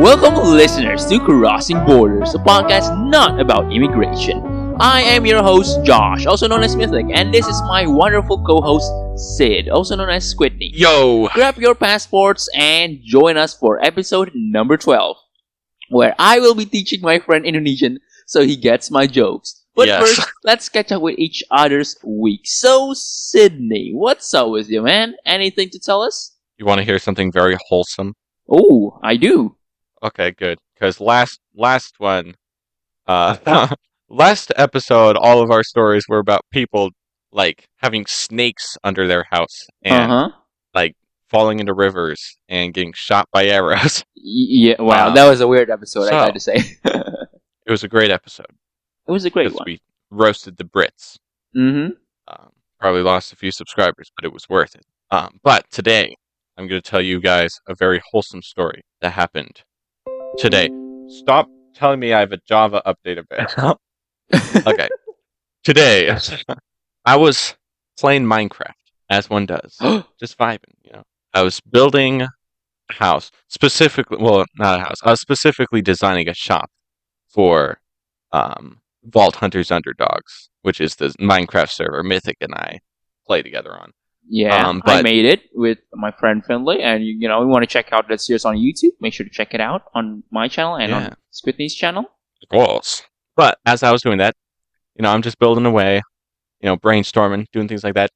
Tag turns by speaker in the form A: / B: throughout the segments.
A: Welcome, listeners, to Crossing Borders, a podcast not about immigration. I am your host, Josh, also known as Mythic, and this is my wonderful co host, Sid, also known as Squidney.
B: Yo!
A: Grab your passports and join us for episode number 12, where I will be teaching my friend Indonesian so he gets my jokes. But
B: Yes.
A: first, let's catch up with each other's week. So, Sydney, what's up with you, man? Anything to tell us?
B: You want to hear something very wholesome?
A: Oh, I do.
B: Okay, good. Because last one, last episode, all of our stories were about people like having snakes under their house and like falling into rivers and getting shot by arrows.
A: Yeah, wow, that was a weird episode, I had to say.
B: It was a great episode.
A: It was a great one.
B: We roasted the Brits.
A: Mm-hmm.
B: Probably lost a few subscribers, but it was worth it. But today, I'm going to tell you guys a very wholesome story that happened today. Stop telling me I have a Java update event. Okay. Today, I was playing Minecraft, as one does. Just vibing, you know. I was building a house. Specifically, well, not a house. I was specifically designing a shop for Vault Hunters Underdogs, which is the Minecraft server Mythic and I play together on.
A: Yeah, I made it with my friend Finley, and we want to check out that series on YouTube. Make sure to check it out on my channel and on Squidney's channel.
B: Of course. But as I was doing that, I'm just building away, brainstorming, doing things like that.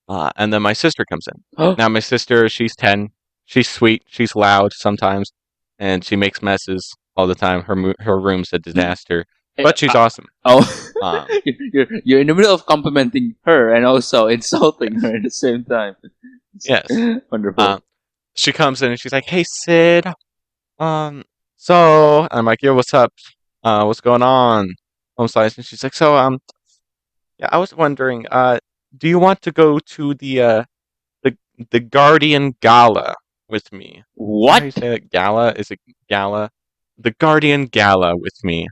B: And then my sister comes in. Now, my sister, she's 10. She's sweet. She's loud sometimes. And she makes messes all the time. Her room's a disaster. But she's awesome.
A: You're in the middle of complimenting her and also insulting her at the same time.
B: Yes.
A: Wonderful.
B: She comes in and she's like, "Hey, Sid. So," I'm like, "Yo, what's up? What's going on?" Home slice. And she's like, "So, yeah, I was wondering, do you want to go to the Guardian Gala with me?"
A: What?
B: How do you say that? Gala? Is it Gala? The Guardian Gala with me.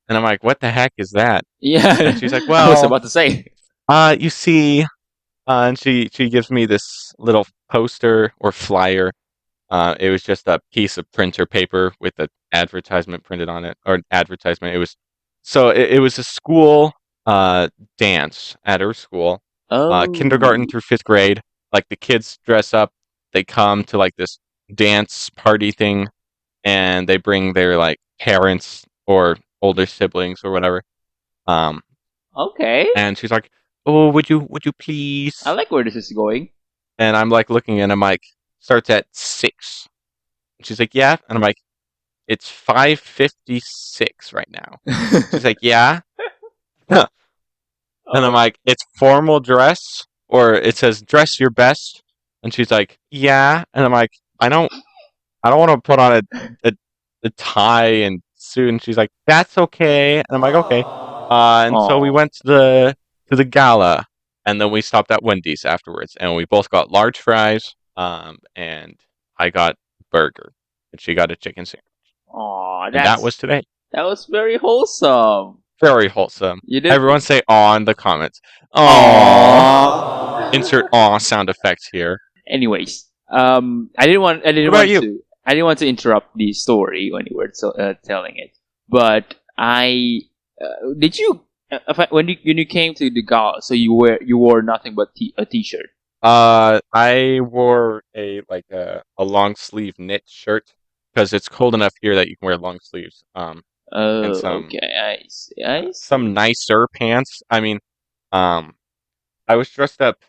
B: And I'm like, "What the heck is that?"
A: Yeah.
B: And she's like, "Well,
A: I was about to say.
B: You see," and she gives me this little poster or flyer. It was just a piece of printer paper with an advertisement printed on it, or advertisement. It was a school dance at her school, kindergarten through 5th grade. Like the kids dress up, they come to like this dance party thing, and they bring their like parents or older siblings or whatever.
A: Okay.
B: And she's like, "Oh, would you please?"
A: I like where this is going.
B: And I'm like looking, and I'm like, "Starts at 6." And she's like, "Yeah." And I'm like, "It's 5:56 right now." She's like, "Yeah." And I'm like, "It's formal dress, or it says dress your best." And she's like, "Yeah." And I'm like, I don't want to put on a tie and suit. And she's like, "That's okay." And I'm like, "Okay." And so we went to the gala, and then we stopped at Wendy's afterwards, and we both got large fries. And I got burger, and she got a chicken sandwich.
A: Aw,
B: that was today.
A: That was very wholesome.
B: Very wholesome.
A: You did.
B: Everyone say "aw" in the comments. Aww. Insert "aw" sound effects here.
A: Anyways, I didn't want to interrupt the story when you were telling it, but did you when you came to the gala? So you wore nothing but a t-shirt.
B: I wore a long sleeve knit shirt because it's cold enough here that you can wear long sleeves. And
A: okay, I see.
B: Some nicer pants. I mean, I was dressed up.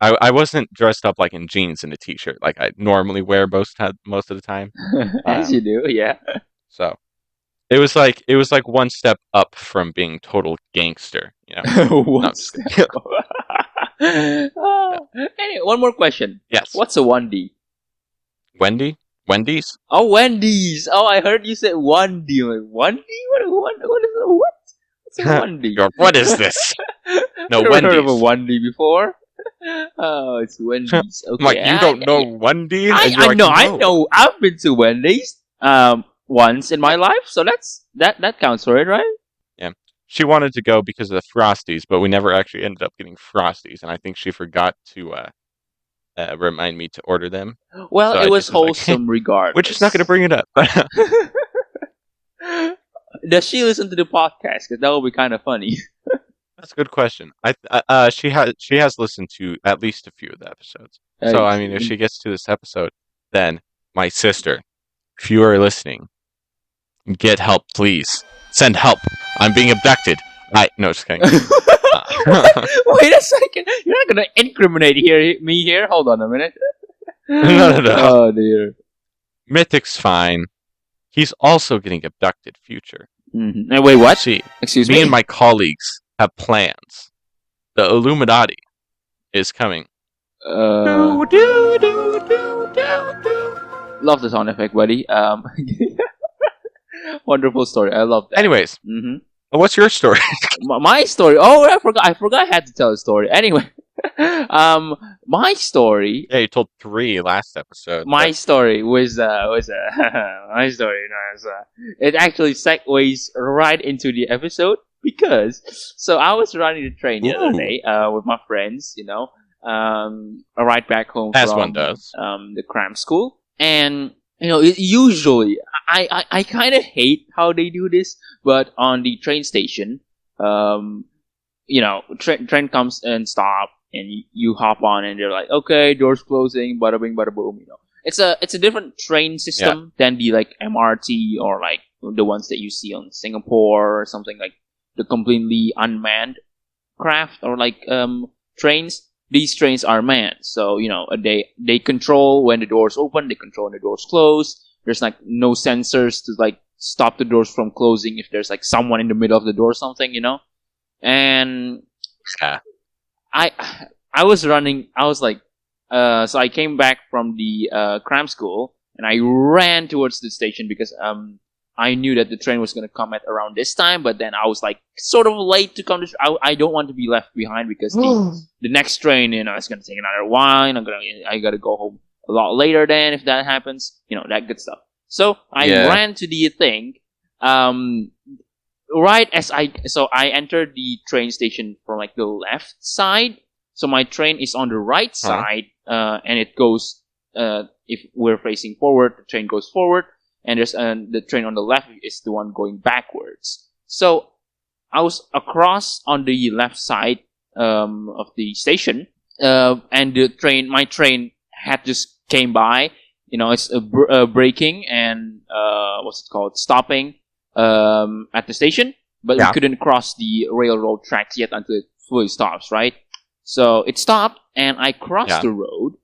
B: I wasn't dressed up like in jeans and a t-shirt like I normally wear most of the time.
A: As you do, yeah.
B: So it was like one step up from being total gangster,
A: One step. Anyway, one more question.
B: Yes.
A: What's a 1D?
B: Wendy's?
A: Oh, Wendy's. Oh, I heard you said 1D. Like, 1D? What is it? What? What's a 1D?
B: What is this? No,
A: I've never
B: Wendy's.
A: heard of a 1D before. Oh, it's Wendy's. Okay.
B: Like, you don't know Wendy's?
A: I know. I've been to Wendy's once in my life, so that counts for it, right?
B: Yeah. She wanted to go because of the Frosties, but we never actually ended up getting Frosties, and I think she forgot to remind me to order them.
A: Well,
B: So
A: it
B: I
A: was
B: just was like,
A: wholesome regardless.
B: we're just not going to bring it up.
A: Does she listen to the podcast? Because that would be kind of funny.
B: That's a good question. She has listened to at least a few of the episodes. So I mean, if she gets to this episode, then my sister, if you are listening, get help, please. Send help. I'm being abducted. No, just kidding.
A: Wait a second. You're not gonna incriminate me here. Hold on a minute.
B: No.
A: Oh dear.
B: Mythic's fine. He's also getting abducted. Future.
A: Mm-hmm. Wait, what?
B: See,
A: Excuse me.
B: me and my colleagues have plans. The Illuminati is coming.
A: Love the sound effect, buddy. Wonderful story. I love that.
B: Anyways,
A: Mm-hmm.
B: What's your story?
A: My story. Oh, I forgot. I had to tell a story. Anyway, my story.
B: Yeah, you told 3 last episode.
A: My story was my story. It actually segues right into the episode because I was riding the train the other day with my friends. A ride back home
B: as
A: from
B: one does
A: the cram school, and usually I kind of hate how they do this, but on the train station, train comes and stop, and you hop on, and they're like, okay, doors closing, bada bing, bada boom. It's a different train system than the like MRT or like the ones that you see on Singapore or something, like the completely unmanned craft or like trains. These trains are manned, so they control when the doors open, they control when the doors close. There's like no sensors to like stop the doors from closing if there's like someone in the middle of the door or something, And I was running. I was like, so I came back from the cram school and I ran towards the station because I knew that the train was going to come at around this time, but then I was like sort of late to come to. I don't want to be left behind because the next train, it's going to take another while. And I got to go home a lot later. Then if that happens, that good stuff. So I ran to the thing. Right as I entered the train station from like the left side. So my train is on the right side, and it goes. If we're facing forward, the train goes forward. And there's the train on the left is the one going backwards. So I was across on the left side of the station, and my train had just came by. It's braking and what's it called, stopping at the station, but we couldn't cross the railroad tracks yet until it fully stops, right? So it stopped, and I crossed the road,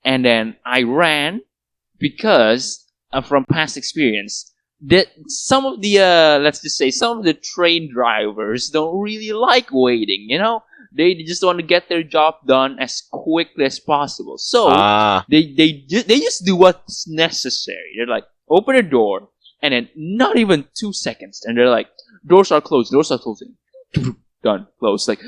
A: and then I ran because. From past experience, that some of the let's just say some of the train drivers don't really like waiting. They just want to get their job done as quickly as possible. So they just do what's necessary. They're like, open a door, and then not even 2 seconds, and they're like, doors are closed, doors are closing, done, closed. Like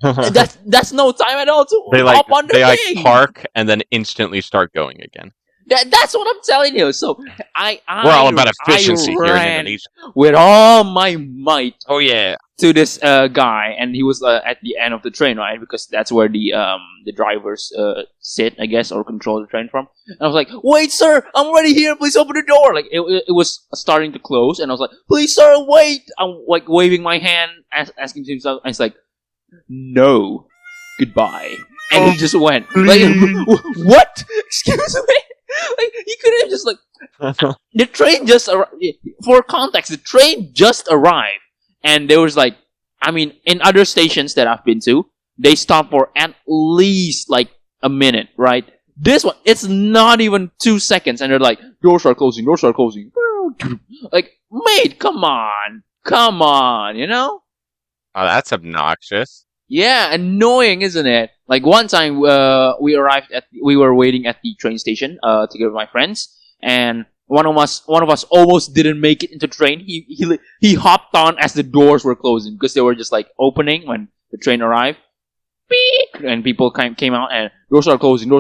A: that's no time at all to hop on the thing.
B: They like park and then instantly start going again.
A: That's what I'm telling you. So we're
B: all about efficiency here in Indonesia
A: with all my might.
B: Oh yeah,
A: to this guy, and he was at the end of the train, right? Because that's where the drivers sit, I guess, or control the train from. And I was like, "Wait, sir, I'm already here. Please open the door." Like it was starting to close, and I was like, "Please, sir, wait." I'm like waving my hand, asking himself, and it's like, "No, goodbye," and he just went like, "What? Excuse me." Like he could have just like the train just arrived. For context, the train just arrived, and there was like, I mean, in other stations that I've been to, they stop for at least like a minute, right? This one, it's not even 2 seconds, and they're like, doors are closing, doors are closing. Like, mate, come on,
B: Oh, that's obnoxious.
A: Yeah, annoying, isn't it? Like one time, we were waiting at the train station together with my friends, and one of us almost didn't make it into the train. He hopped on as the doors were closing because they were just like opening when the train arrived. Beep! And people came out and doors are closing,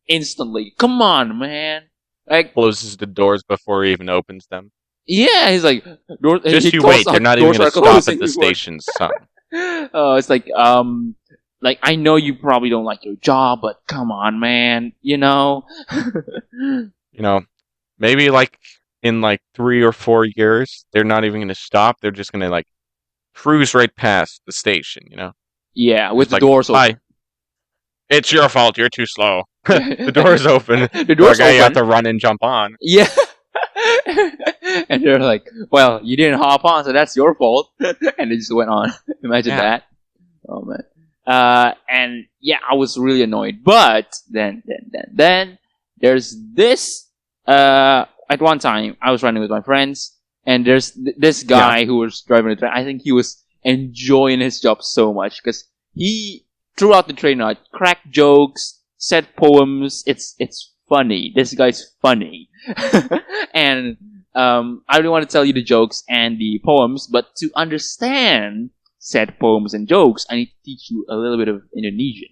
A: instantly. Come on, man! Like
B: closes the doors before he even opens them.
A: Yeah, he's like,
B: just you wait. They're not even going to stop at the station, son.
A: It's like like, I know you probably don't like your job, but come on, man, you know.
B: Maybe like in like 3 or 4 years, they're not even going to stop. They're just going to like cruise right past the station.
A: Yeah, with
B: Just
A: the
B: like,
A: doors
B: hi,
A: open.
B: it's your fault. You're too slow. The door's open.
A: The
B: You're
A: doors
B: like, hey, you have
A: open.
B: to run and jump on.
A: Yeah. And they're like, well, you didn't hop on, so that's your fault. And they just went on. Imagine that. Oh man. And yeah, I was really annoyed. But then there's this. At one time, I was running with my friends, and there's this guy who was driving the train. I think he was enjoying his job so much because he throughout the train cracked jokes, said poems. It's funny. This guy's funny, and I don't want to tell you the jokes and the poems, but to understand said poems and jokes, I need to teach you a little bit of Indonesian.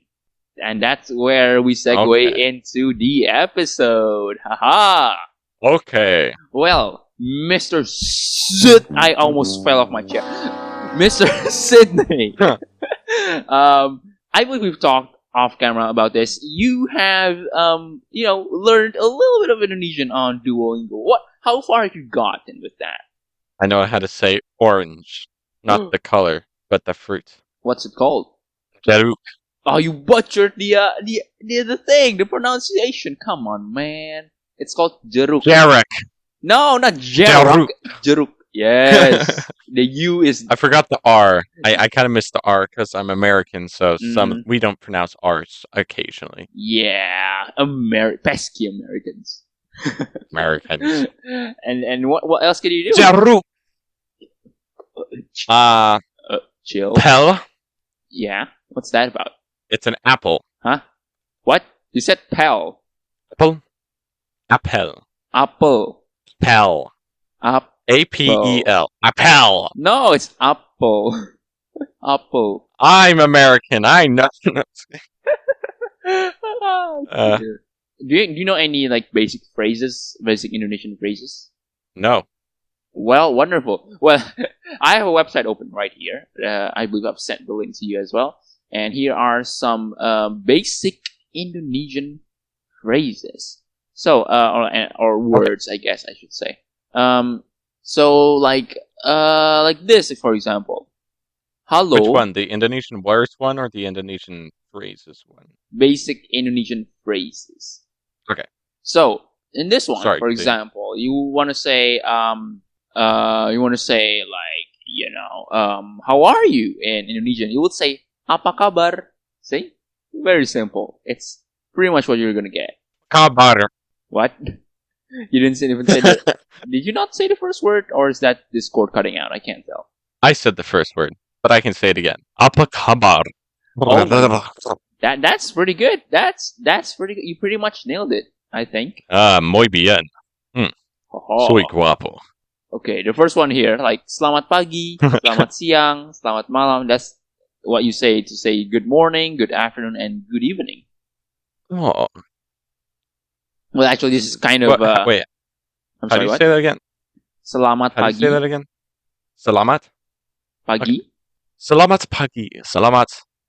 A: And that's where we segue into the episode. Haha!
B: Okay.
A: Well, Mr. Sid, I almost fell off my chair. Mr. Sydney. I believe we've talked off camera about this. You have, learned a little bit of Indonesian on Duolingo. How far have you gotten with that?
B: I know how to say orange, not the color, but the fruit.
A: What's it called?
B: Jeruk.
A: Oh, you butchered the thing, the pronunciation. Come on, man. It's called jeruk.
B: Jeruk.
A: No, not jeruk. Jeruk. Yes. The U is.
B: I forgot the R. I kind of missed the R because I'm American, so we don't pronounce R's occasionally.
A: Yeah, pesky Americans.
B: Americans.
A: And what else can you do?
B: Jeruk.
A: Chill.
B: Pel.
A: Yeah. What's that about?
B: It's an apple.
A: Huh? What? You said pel.
B: Apple. Apple.
A: Apple.
B: Pel. A-P-E-L. Apple.
A: No, it's apple. Apple.
B: I'm American. I know.
A: Do you know any like basic Indonesian phrases?
B: No.
A: Well, wonderful. Well, I have a website open right here. I believe I've sent the link to you as well. And here are some basic Indonesian phrases. So, or words, I guess I should say. So like this, for example. Hello.
B: Which one? The Indonesian words one or the Indonesian phrases one?
A: Basic Indonesian phrases.
B: Okay.
A: So in this one, for example, you want to say how are you in Indonesian? You would say apa kabar. See? Very simple. It's pretty much what you're gonna get.
B: Kabar.
A: What? You didn't even say that. Did you not say the first word, or is that Discord cutting out? I can't tell.
B: I said the first word, but I can say it again. Apa kabar.
A: Oh, that's pretty good. That's pretty good. You pretty much nailed it, I think.
B: Muy bien. Soy guapo.
A: Okay, the first one here, like selamat pagi, selamat siang, selamat malam. That's what you say to say good morning, good afternoon, and good evening.
B: Oh.
A: Well, actually, this is kind of.
B: Wait.
A: I'm
B: sorry, how do you say that again?
A: Selamat pagi.
B: How do you say that again? Selamat
A: pagi.
B: Okay. Selamat pagi. Selamat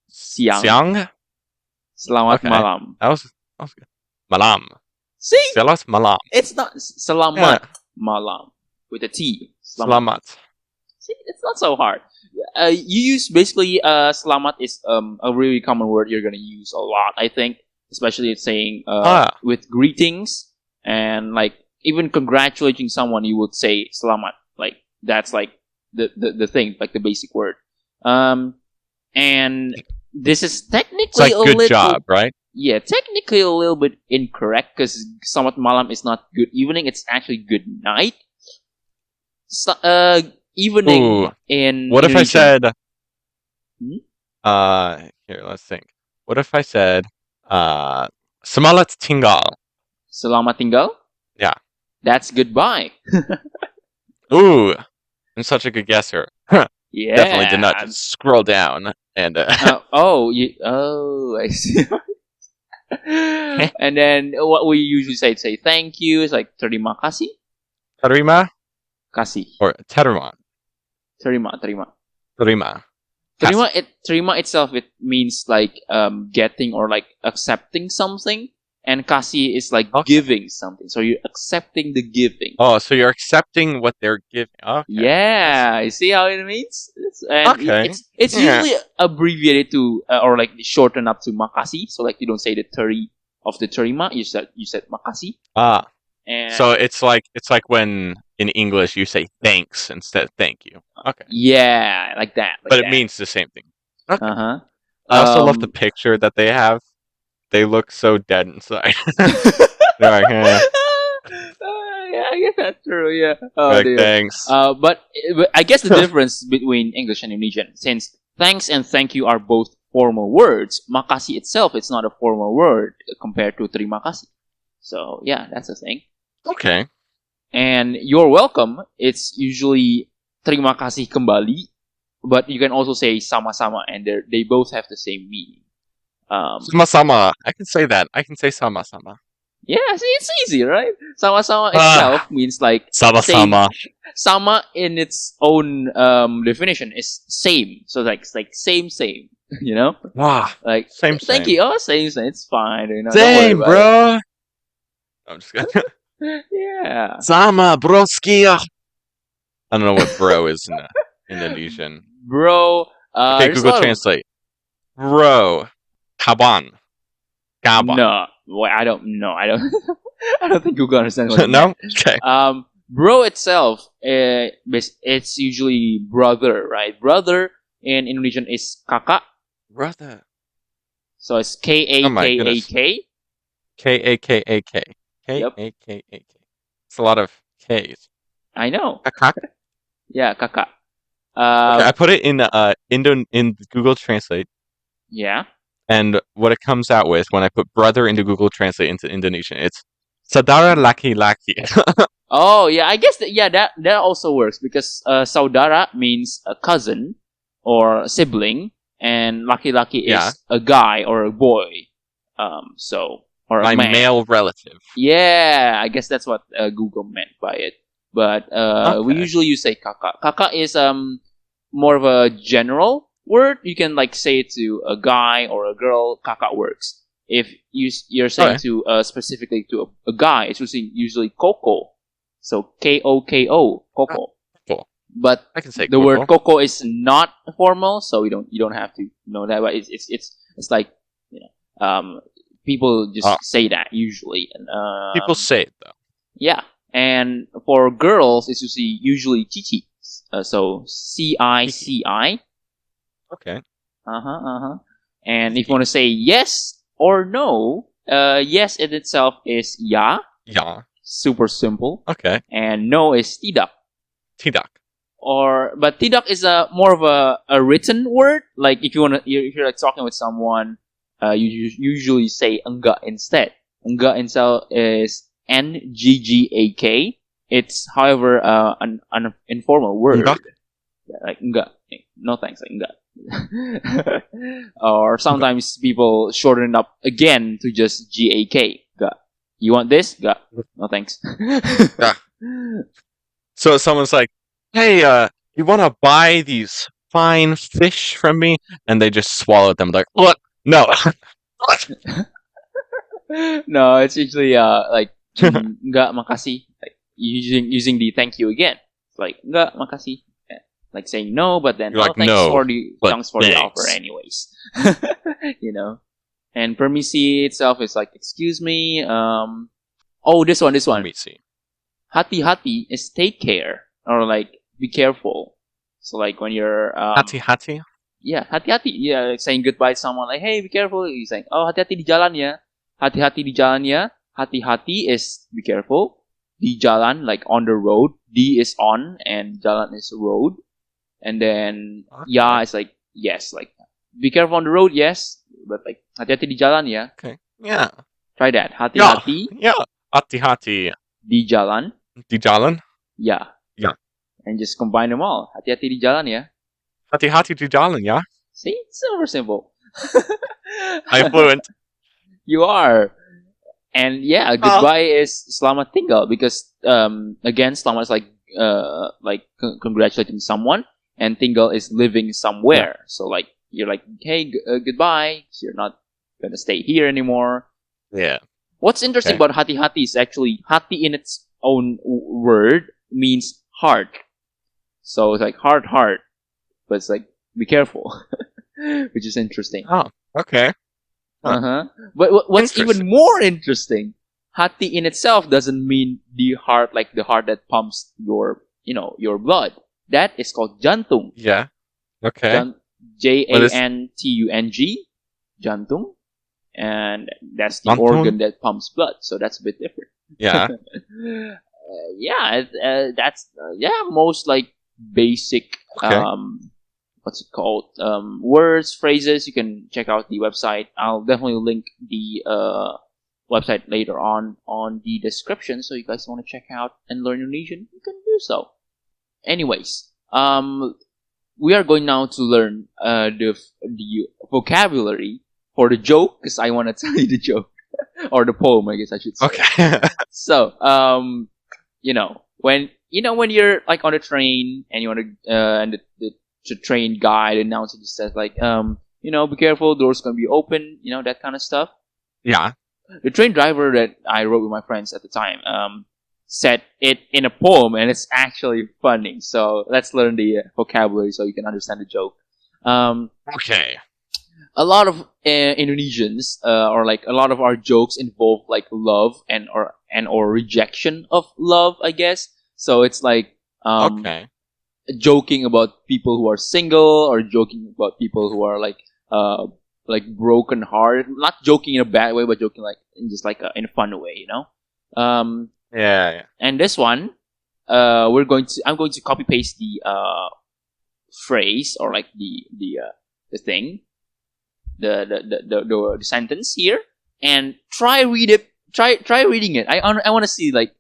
B: siang.
A: Selamat malam.
B: That was good. Malam.
A: See?
B: Selamat malam.
A: It's not selamat malam with a T.
B: Selamat.
A: See, it's not so hard. You use basically selamat is a really common word you're gonna use a lot, I think, especially saying with greetings and like even congratulating someone. You would say selamat. Like that's like the thing, like the basic word. And this is technically
B: it's like good job, right?
A: Yeah, technically a little bit incorrect because selamat malam is not good evening. It's actually good night. So, evening in
B: what if I said here, let's think. What if I said selamat tinggal?
A: Selamat tinggal?
B: Yeah.
A: That's goodbye.
B: Ooh, I'm such a good guesser.
A: Yeah.
B: Definitely did not just scroll down and
A: I see. And then what we usually say thank you is like terima kasih.
B: Terima
A: kasih.
B: Or terima.
A: Terima.
B: Terima.
A: Terima itself, it means like getting or like accepting something, and kasih is like giving something. So you're accepting the giving.
B: Oh, so you're accepting what they're giving. Okay.
A: Yeah, you see how it means? It's usually abbreviated to or like shortened up to makasih. So like you don't say the teri of the terima, you said makasih.
B: And so it's like when in English you say thanks instead of thank you. Okay.
A: Yeah, like that.
B: But it means the same thing. Okay.
A: I
B: also love the picture that they have. They look so dead inside. They're like,
A: yeah, I guess that's true. Yeah.
B: Like, thanks.
A: But I guess the difference between English and Indonesian, since thanks and thank you are both formal words, makasih itself it's not a formal word compared to terima kasih. So yeah, that's the thing.
B: Okay.
A: And you're welcome, it's usually terima kasih kembali, but you can also say sama-sama, and they both have the same meaning.
B: Sama-sama. I can say that. I can say sama-sama.
A: Yeah, see, it's easy, right? Sama-sama itself means like
B: sama-sama.
A: Sama in its own definition is same. So like same, you know?
B: Wow.
A: Like
B: same.
A: Thank you. Oh, same. It's fine. You know,
B: same, bro. I'm just kidding.
A: Yeah.
B: Sama broski. I don't know what bro is in Indonesian.
A: Bro.
B: Okay, Google Translate. Bro. Kaban.
A: No. Well, I don't know. I don't think Google understands what
B: no? Okay.
A: Bro itself, it's usually brother, right? Brother in Indonesian is kakak.
B: Brother.
A: So it's K-A-K-A-K.
B: K-A-K-A-K. K-A-K-A-K. It's a lot of K's.
A: I know.
B: Kakak?
A: Yeah, kakak.
B: Okay, I put it in Google Translate.
A: Yeah.
B: And what it comes out with when I put brother into Google Translate into Indonesian, it's saudara laki-laki.
A: Oh yeah, I guess that also works because saudara means a cousin or sibling, and laki-laki is a guy or a boy. Or
B: my
A: a man.
B: male relative.
A: Yeah, I guess that's what Google meant by it. But we usually use say kakak. Kakak is more of a general word. You can like say it to a guy or a girl. Kakak works. If you're saying to specifically to a guy, it's usually koko. So K-O-K-O, koko.
B: Cool.
A: But
B: I can say
A: the word koko is not formal, so you don't have to know that. But it's like, you know, people just say that usually. And,
B: people say it though. Yeah.
A: And for girls, it's usually chichi. So C-I-C-I.
B: Okay.
A: And if you want to say yes or no, yes in itself is ya.
B: Ya.
A: Super simple.
B: Okay.
A: And no is tidak.
B: Tidak.
A: But tidak is more of a written word. Like if you're like talking with someone, you usually say enggak instead. Enggak itself is N-G-G-A-K. It's, however, an informal word.
B: Enggak?
A: Yeah, like enggak. No thanks, like enggak. Or sometimes people shorten it up again to just G-A-K. Enggak. You want this? Enggak. No thanks.
B: So someone's like, hey, you want to buy these fine fish from me? And they just swallow them. Like, what? No.
A: No, it's usually like enggak makasih, like using the thank you again. It's like enggak makasih, like saying no, but then
B: like,
A: thanks
B: no,
A: for the offer anyways. You know. And permisi itself is like excuse me. This one.
B: Permisi.
A: Hati-hati is take care or like be careful. So like when you're
B: hati-hati.
A: Yeah, hati-hati. Yeah, like saying goodbye to someone, like, hey, be careful. You're saying, oh, hati-hati di jalan ya. Hati-hati di jalan ya. Hati-hati is be careful. Di jalan, like on the road. Di is on, and jalan is road. And then, ya is like, yes, like, be careful on the road, yes. But like, hati-hati di jalan ya.
B: Okay, yeah.
A: Try that. Hati-hati.
B: Yeah, hati-hati.
A: Di jalan.
B: Di jalan?
A: Yeah.
B: Yeah.
A: And just combine them all. Hati-hati di jalan ya.
B: Hati-hati di jalan, yeah?
A: See? It's super simple.
B: I'm fluent.
A: You are. And yeah, goodbye is selamat tinggal because again, selamat is like congratulating someone, and tinggal is living somewhere. So like you're like, hey, goodbye. So you're not gonna stay here anymore.
B: Yeah.
A: What's interesting about hati-hati is actually hati in its own word means heart. So it's like heart, but it's like be careful, which is interesting.
B: Oh, okay.
A: But what's even more interesting, hati in itself doesn't mean the heart, like the heart that pumps your blood. That is called jantung.
B: Yeah. Okay.
A: Jantung, jantung, and that's the organ that pumps blood. So that's a bit different.
B: Yeah.
A: That's most like basic.
B: Okay.
A: What's it called? Words, phrases. You can check out the website. I'll definitely link the website later on the description. So you guys want to check out and learn Indonesian, you can do so. Anyways, we are going now to learn the vocabulary for the joke, because I want to tell you the joke or the poem, I guess I should say.
B: Okay.
A: So, when you're like on a train and you want to and the train guide announcer just says like, be careful, doors gonna be open, that kind of stuff.
B: Yeah.
A: The train driver that I rode with my friends at the time said it in a poem, and it's actually funny. So let's learn the vocabulary so you can understand the joke.
B: Okay.
A: A lot of Indonesians, or like a lot of our jokes involve like love or rejection of love, I guess. So it's like
B: Okay.
A: joking about people who are single, or joking about people who are like broken hearted. Not joking in a bad way, but joking like in a fun way,
B: Yeah.
A: And this one, I'm going to copy paste the phrase, or like the thing, the sentence here, and try reading it. I want to see like,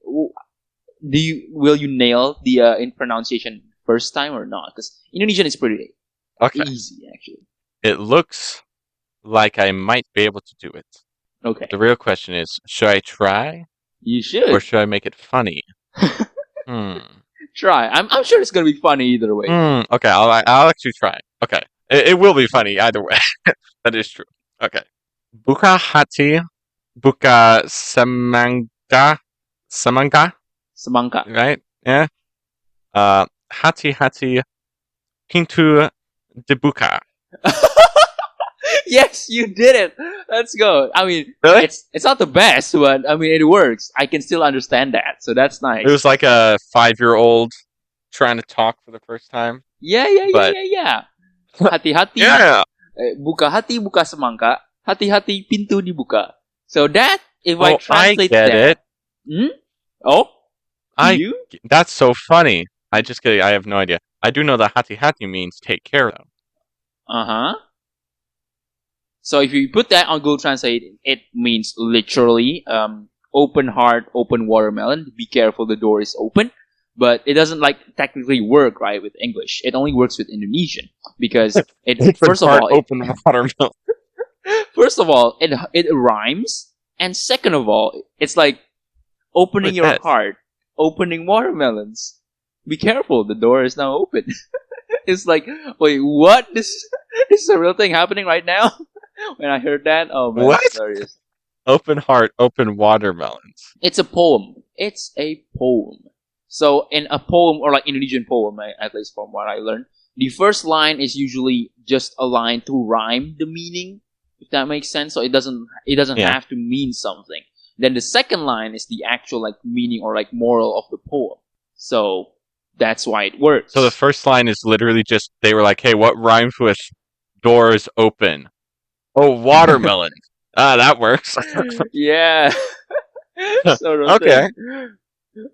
A: will you nail the in pronunciation first time or not? Because Indonesian is pretty easy actually.
B: It looks like I might be able to do it.
A: Okay.
B: The real question is, should I try?
A: You should.
B: Or should I make it funny?
A: Try. I'm sure it's gonna be funny either way.
B: Okay, I'll actually try. Okay, it will be funny either way. That is true. Okay. Buka hati, buka semangka.
A: Semangka.
B: Right? Yeah. Hati pintu dibuka.
A: Yes, you did it. Let's go. I mean,
B: really?
A: It's not the best, but I mean, it works. I can still understand that, so that's nice.
B: It was like a 5-year-old trying to talk for the first time.
A: Yeah. Hati-hati.
B: Yeah.
A: Buka hati, buka semangka. Hati-hati, pintu dibuka. So that, if I translate
B: I get it.
A: Oh?
B: That's so funny. I have no idea. I do know that hati-hati means take care of.
A: Uh-huh. So if you put that on Google Translate, it means literally open heart, open watermelon. Be careful, the door is open. But it doesn't like technically work right with English. It only works with Indonesian because
B: open watermelon.
A: First of all, it rhymes, and second of all, it's like opening your heart, opening watermelons. Be careful, the door is now open. It's like, wait, what? This is a real thing happening right now? When I heard that, oh man,
B: what?
A: Hilarious.
B: Open heart, open watermelons.
A: It's a poem. So in a poem, or like Indonesian poem, at least from what I learned, the first line is usually just a line to rhyme the meaning, if that makes sense. So it doesn't have to mean something. Then the second line is the actual like meaning or like moral of the poem. So that's why it works.
B: So the first line is literally just, they were like, hey, what rhymes with doors open? Oh, watermelon. That works.
A: Yeah.
B: Okay.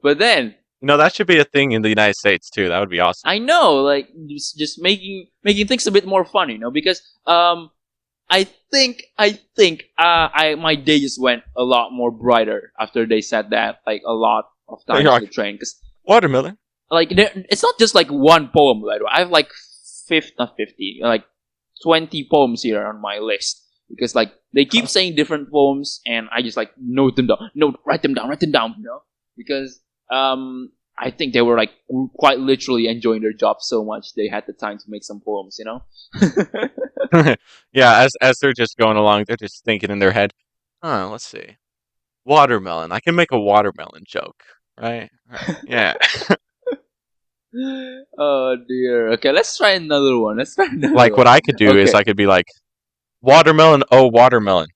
A: But then,
B: that should be a thing in the United States too. That would be awesome.
A: I know, like just making things a bit more fun, because I think my day just went a lot more brighter after they said that, like a lot of times on the train. Because
B: watermelon.
A: Like it's not just like one poem. By the way, I have like 50, like 20 poems here on my list, because like they keep saying different poems, and I just like note them down, write them down, because I think they were like quite literally enjoying their job so much they had the time to make some poems, you know?
B: Yeah, as they're just going along, they're just thinking in their head, let's see. Watermelon. I can make a watermelon joke, right? Yeah.
A: Oh dear. Okay, let's try another one.
B: Like what I could do is
A: Okay.
B: I could be like, watermelon, oh watermelon,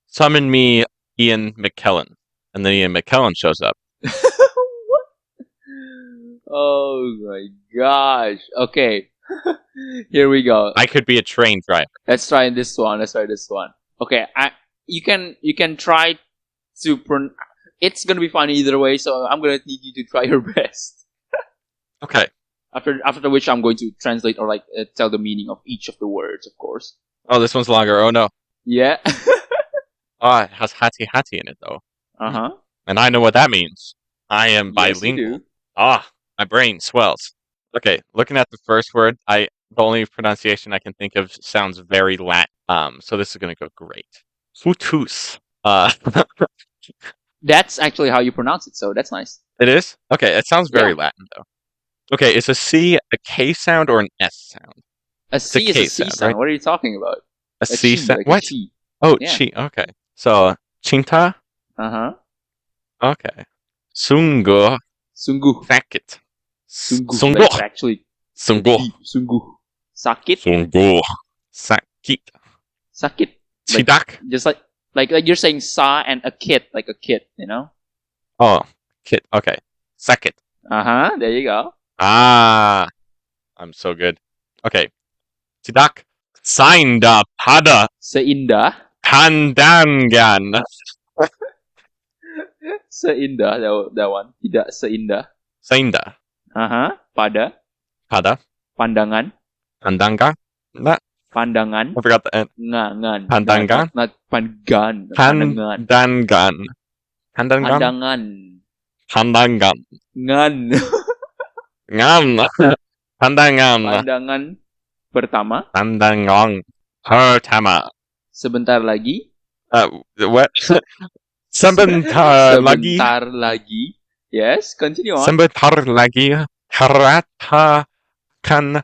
B: summon me Ian McKellen. And then Ian McKellen shows up.
A: What? Oh my gosh. Okay. Here we go.
B: I could be a train driver.
A: Let's try this one. Okay, you can try to it's gonna be fun either way, so I'm gonna need you to try your best.
B: Okay.
A: After which I'm going to translate or tell the meaning of each of the words, of course.
B: Oh, this one's longer. Oh no.
A: Yeah.
B: Oh, it has hati hati in it though.
A: Uh-huh.
B: And I know what that means. I am
A: Yes, you
B: bilingual.
A: do.
B: My brain swells. Okay, looking at the first word, the only pronunciation I can think of sounds very Latin. So this is gonna go great. Futus.
A: That's actually how you pronounce it, so that's nice.
B: It is? Okay, it sounds very
A: Yeah.
B: Latin though. Okay, is a C a K sound or an S sound?
A: A C is a C sound.
B: Right?
A: What are you talking about?
B: A C sound?
A: Like
B: What?
A: a chi.
B: Oh,
A: Yeah.
B: chi. Okay. So, cinta?
A: Uh-huh.
B: Okay. Sungguh
A: Sungguh.
B: sakit.
A: Sungguh. Like actually.
B: Sungguh.
A: Deep. Sungguh. Sakit.
B: Sungguh sakit.
A: Sakit.
B: Sidak.
A: Just like you're saying sa and a kid, like a kid, you know?
B: Oh, kid. Okay. Sakit.
A: Uh-huh. There you go.
B: Ah. I'm so good. Okay. Sidak. Sainda pada
A: Seindah.
B: pandangan.
A: Seindah that one. Tidak seindah.
B: Sainda.
A: Uh-huh. Pada
B: Pada
A: pandangan.
B: pandangan. Nah,
A: Pandangan.
B: I forgot the end.
A: Ngan.
B: Pandangan.
A: Not pangan.
B: Pandangan. Pandangan.
A: Pandangan.
B: Pandangan.
A: Ngan.
B: Ngam. Pandangan.
A: Pandangan pertama.
B: Pandangan pertama.
A: Sebentar lagi.
B: What? Sebentar lagi.
A: Sebentar lagi. Yes, continue on.
B: Sebentar lagi keretakan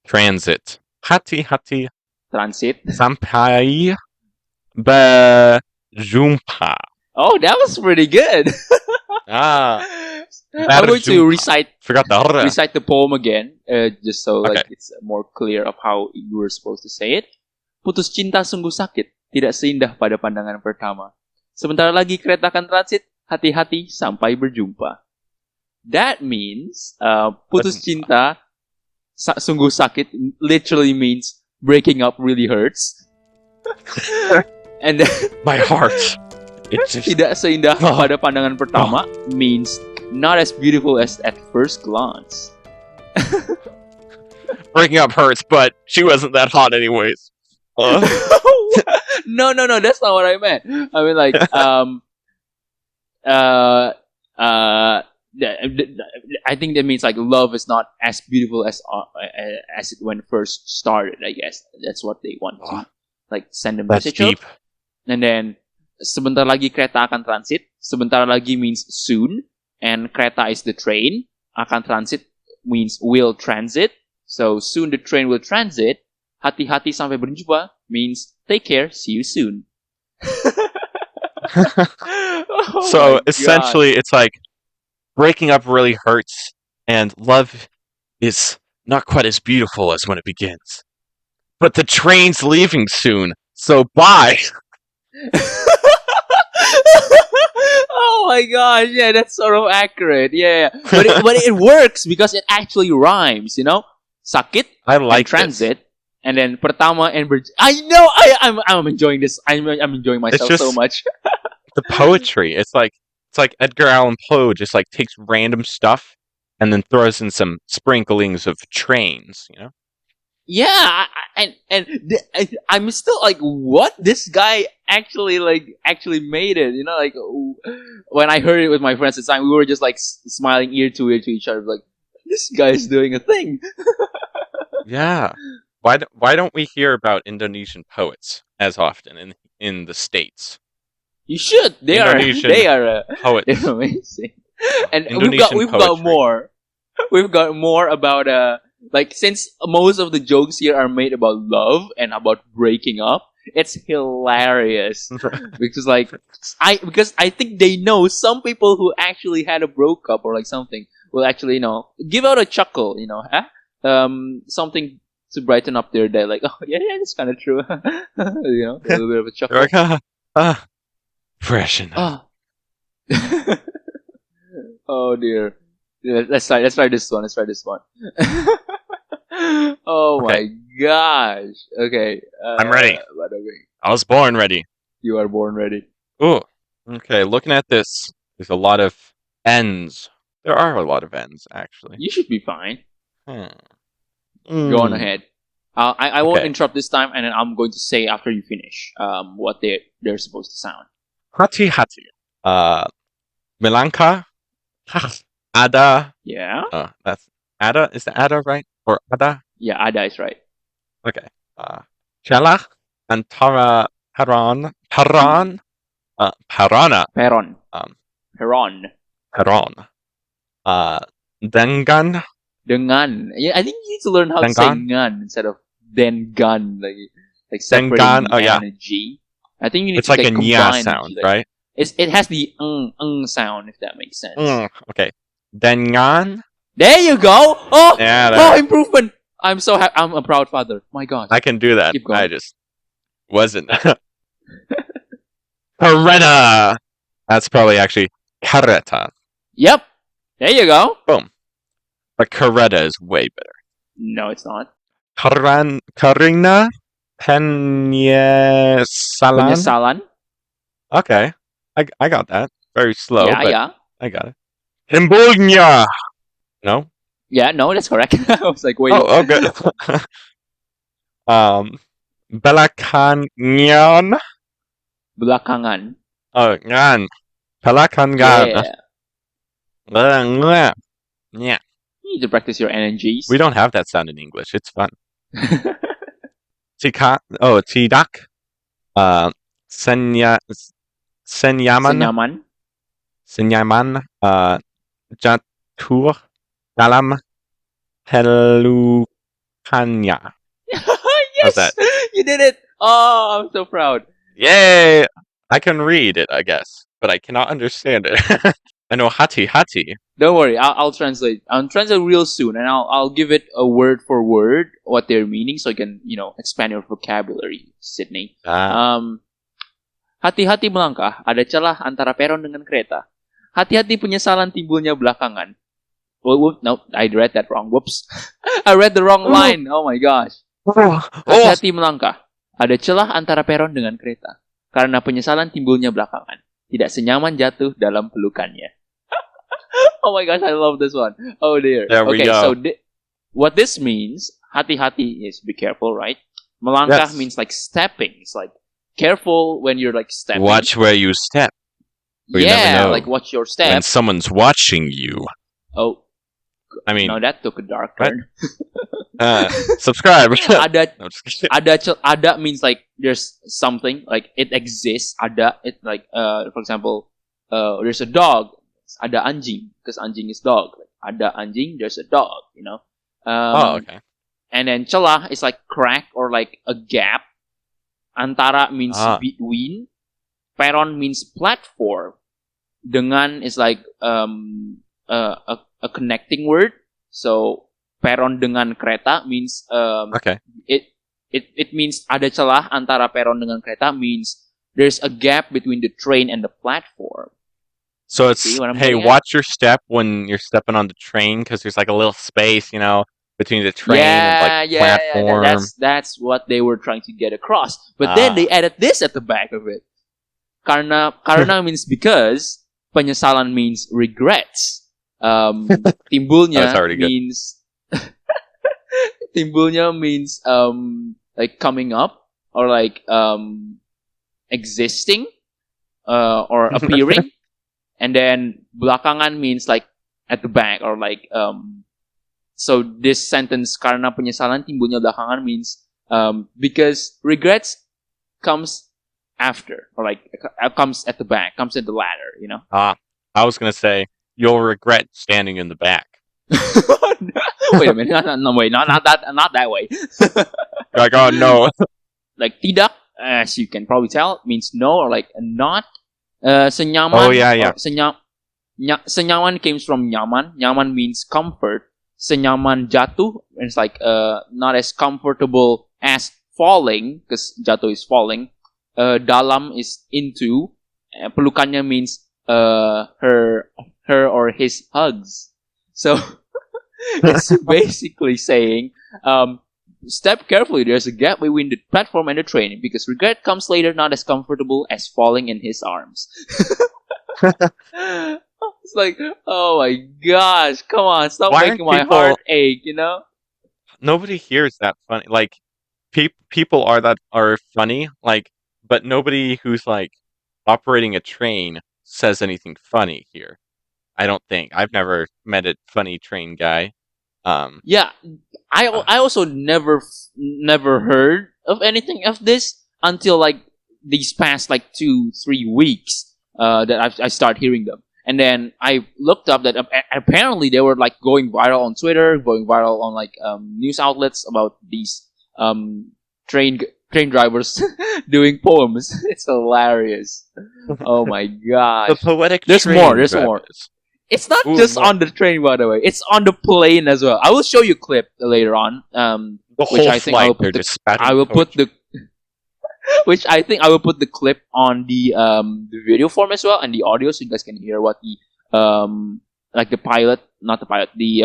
B: transit. Hati-hati
A: Transit.
B: sampai berjumpa.
A: Oh, that was pretty good. I'm going to recite the poem again, just so it's more clear of how you were supposed to say it. Putus cinta sungguh sakit, tidak seindah pada pandangan pertama. Sebentar lagi kereta akan transit, hati-hati sampai berjumpa. That means putus cinta sungguh sakit literally means breaking up really hurts. And then,
B: my heart.
A: Tidak seindah pada pandangan pertama means not as beautiful as at first glance.
B: Breaking up hurts, but she wasn't that hot anyways.
A: No, that's not what I meant. I mean, like, I think that means like love is not as beautiful as it when first started. I guess that's what they want to send a message of. And then sebentar lagi kereta akan transit. Sebentar lagi means soon, and kereta is the train. Akan transit means will transit. So soon the train will transit. Hati-hati sampai berjumpa means take care, see you soon.
B: So essentially, it's like breaking up really hurts, and love is not quite as beautiful as when it begins. But the train's leaving soon, so bye.
A: Oh my gosh, yeah, that's sort of accurate. Yeah. But it works because it actually rhymes, you know? Sakit,
B: I like
A: transit, and then pertama and I know I'm enjoying this. I'm enjoying myself so much.
B: The poetry. It's like Edgar Allan Poe just like takes random stuff and then throws in some sprinklings of trains, you know?
A: Yeah, and I'm still like, what? This guy actually made it, you know? Like when I heard it with my friends at the time, we were just like smiling ear to each other, like this guy's doing a thing.
B: Yeah. Why don't we hear about Indonesian poets as often in the States?
A: You should. They are poets. They're amazing. And
B: Indonesian
A: we've got
B: poetry.
A: more. We've got more about like, since most of the jokes here are made about love and about breaking up, it's hilarious because because I think they know some people who actually had a broke up or like something will actually give out a chuckle, something to brighten up their day, like, oh yeah, it's kind of true. A little bit of a chuckle.
B: They're like, fresh enough.
A: Oh. Oh dear. Yeah, let's try this one. Oh
B: Okay.
A: my gosh. Okay.
B: I'm ready.
A: But okay.
B: I was born ready.
A: You are born ready.
B: Ooh. Okay, looking at this, there's a lot of N's. There are a lot of N's, actually.
A: You should be fine. Go on
B: Mm.
A: ahead. I won't
B: Okay.
A: interrupt this time, and then I'm going to say after you finish what they're supposed to sound.
B: Hati. Milanka. Ada.
A: Yeah?
B: That's Ada. Is that Ada right? Or Ada?
A: Yeah, Ada is right.
B: Okay. Chala. Antara. Paran. Parana.
A: Peron.
B: Um,
A: Peron.
B: Paron. Dengan.
A: Dengan. Yeah, I think you need to learn how to say ngan instead of dengan, like separating
B: Dengan.
A: the
B: Oh, yeah.
A: N and G. I think you need
B: It's
A: to
B: like a nya
A: combine
B: sound,
A: like,
B: right?
A: It has the sound, if that makes sense.
B: Okay. Dengan.
A: There you go. Oh,
B: Yeah,
A: oh, improvement. I'm so happy. I'm a proud father. My gosh.
B: I can do that.
A: Keep going.
B: I just wasn't. Kareta. That's probably actually Kareta.
A: Yep. There you go.
B: Boom. But Kareta is way better.
A: No, it's not.
B: Karina Penyesalan.
A: Penyesalan.
B: Okay. I got that. Very slow,
A: Yeah,
B: but
A: yeah.
B: I got it. Himbulnya. No?
A: Yeah, no, that's correct. I was like, wait.
B: Oh, good. Belakanyan.
A: Belakangan.
B: Oh, ngan. Belakangan.
A: Yeah.
B: Yeah.
A: You need to practice your NNGs.
B: We don't have that sound in English. It's fun. Tidak. Senyaman.
A: Senyaman.
B: Jatuh dalam pelukannya.
A: Yes!
B: How's that?
A: You did it! Oh, I'm so proud.
B: Yay! I can read it, I guess, but I cannot understand it. I know hati.
A: Don't worry, I'll translate. I'll translate real soon, and I'll give it a word for word what they're meaning, so you can expand your vocabulary, Sydney. Hati-hati melangkah, ada celah antara peron dengan kereta. Hati-hati penyesalan timbulnya belakangan. Oh, no, I read that wrong. Whoops. I read the wrong line. Oh my gosh. Hati-hati melangkah. Ada celah antara peron dengan kereta. Karena penyesalan timbulnya belakangan. Tidak senyaman jatuh dalam pelukannya. Oh my gosh, I love this one. Oh dear.
B: There we go.
A: So what this means, hati-hati is be careful, right? Melangkah means like stepping. It's like careful when you're like stepping.
B: Watch where you step. You never know
A: like watch your step.
B: when someone's watching you.
A: Oh.
B: I mean,
A: no, that took a dark turn.
B: Subscribe.
A: Ada,
B: No, just kidding.
A: ada means like there's something, like it exists. Ada, it like for example, there's a dog. Ada anjing because anjing is dog. Like, ada anjing, there's a dog.
B: Okay.
A: And then celah is like crack or like a gap. Antara means between. Peron means platform. Dengan is like a connecting word. So peron dengan kereta means
B: Okay.
A: It means ada celah antara peron dengan kereta means there's a gap between the train and the platform.
B: So it's hey, watch your step when you're stepping on the train because there's like a little space, between the train and like platform.
A: Yeah. That's what they were trying to get across. But then they added this at the back of it. Karena means because, penyesalan means regrets. Timbulnya means timbulnya means like coming up or like existing or appearing. And then belakangan means like at the back or like so this sentence karena penyesalan timbulnya belakangan means because regrets comes after or like comes at the back, comes in the ladder,
B: I was gonna say you'll regret standing in the back.
A: Wait a minute, not that way.
B: Like, oh no.
A: Like tidak, as you can probably tell, means no or like not. Senyaman.
B: Oh yeah.
A: Senyaman comes from nyaman. Nyaman means comfort. Senyaman jatuh, it's like not as comfortable as falling, because jatuh is falling. Dalam is into. Pelukannya means her or his hugs. So it's basically saying, step carefully. There's a gap between the platform and the train, because regret comes later, not as comfortable as falling in his arms. It's like, oh my gosh, come on, stop making my heart ache, you know?
B: Nobody hears that funny. Like, people are funny, like, but nobody who's like operating a train says anything funny here. I don't think. I've never met a funny train guy.
A: Yeah, I also never heard of anything of this until like these past like 2-3 weeks that I start hearing them, and then I looked up that apparently they were like going viral on Twitter, going viral on like news outlets about these train drivers doing poems. It's hilarious. Oh my gosh!
B: The poetic.
A: There's more. It's not just on the train, by the way. It's on the plane as well. I will show you a clip later on.
B: Which I think I will put the
A: which I think I will put the clip on the video form as well, and the audio, so you guys can hear what the like the pilot, not the pilot, the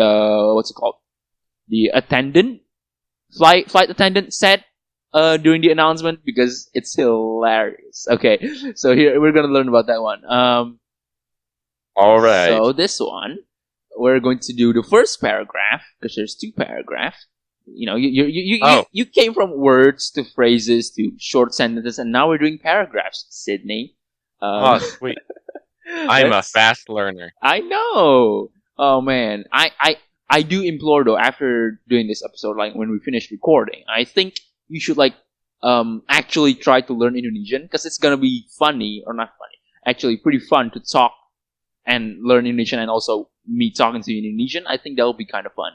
A: what's it called, the attendant, flight attendant said during the announcement, because it's hilarious. Okay, so here we're gonna learn about that one.
B: All right.
A: So this one, we're going to do the first paragraph, because there's 2 paragraphs. You know, you came from words to phrases to short sentences, and now we're doing paragraphs, Sydney.
B: Oh, sweet. I'm a fast learner.
A: I know. Oh man, I do implore though, after doing this episode, like when we finish recording, I think you should like actually try to learn Indonesian, because it's gonna be funny, or not funny, actually pretty fun to talk and learn Indonesian, and also me talking to you in Indonesian. I think that will be kind of fun.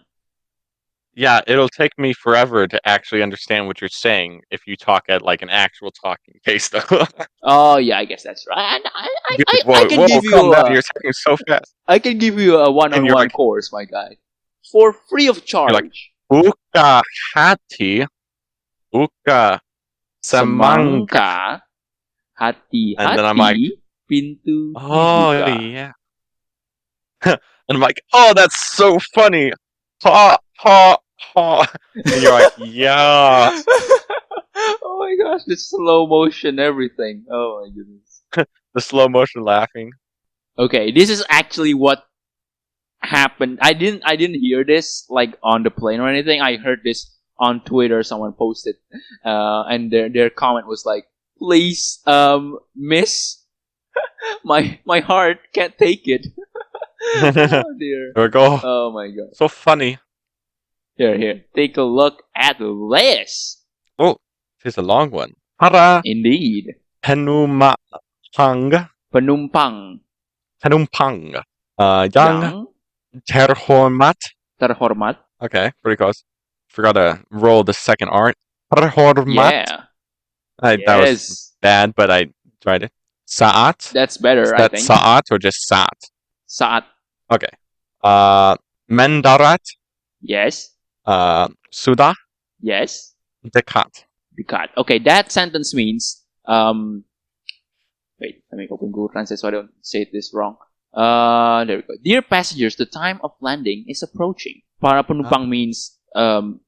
B: Yeah, it'll take me forever to actually understand what you're saying if you talk at like an actual talking pace, though.
A: Oh yeah, I guess that's right. And
B: I can give you. You're talking so fast.
A: I can give you a one-on-one course, my guy, for free of charge.
B: You're like, buka hati, buka semangka,
A: hati,
B: and then I'm like,
A: pintu.
B: Oh yeah. And I'm like, oh, that's so funny. Ha ha ha. And you're like, yeah.
A: Oh my gosh, the slow motion, everything. Oh my goodness.
B: The slow motion laughing.
A: Okay, this is actually what happened. I didn't hear this like on the plane or anything. I heard this on Twitter. Someone posted, and their comment was like, "Please, miss, my heart can't take it." Oh dear.
B: There we go.
A: Oh my god.
B: So funny.
A: Here. Take a look at this.
B: Oh, it's a long one. Para
A: Indeed.
B: penumpang.
A: Penumpang.
B: Yang terhormat.
A: Terhormat.
B: Okay, pretty close. Forgot to roll the second R. Terhormat.
A: Yeah.
B: That was bad, but I tried it. Saat.
A: That's better, I think.
B: Saat or just saat?
A: Saat.
B: Okay. Mendarat.
A: Yes.
B: Sudah.
A: Yes.
B: Dekat.
A: Okay, that sentence means wait, let me open Google Translate so I don't say this wrong. There we go. Dear passengers, the time of landing is approaching. Para penumpang means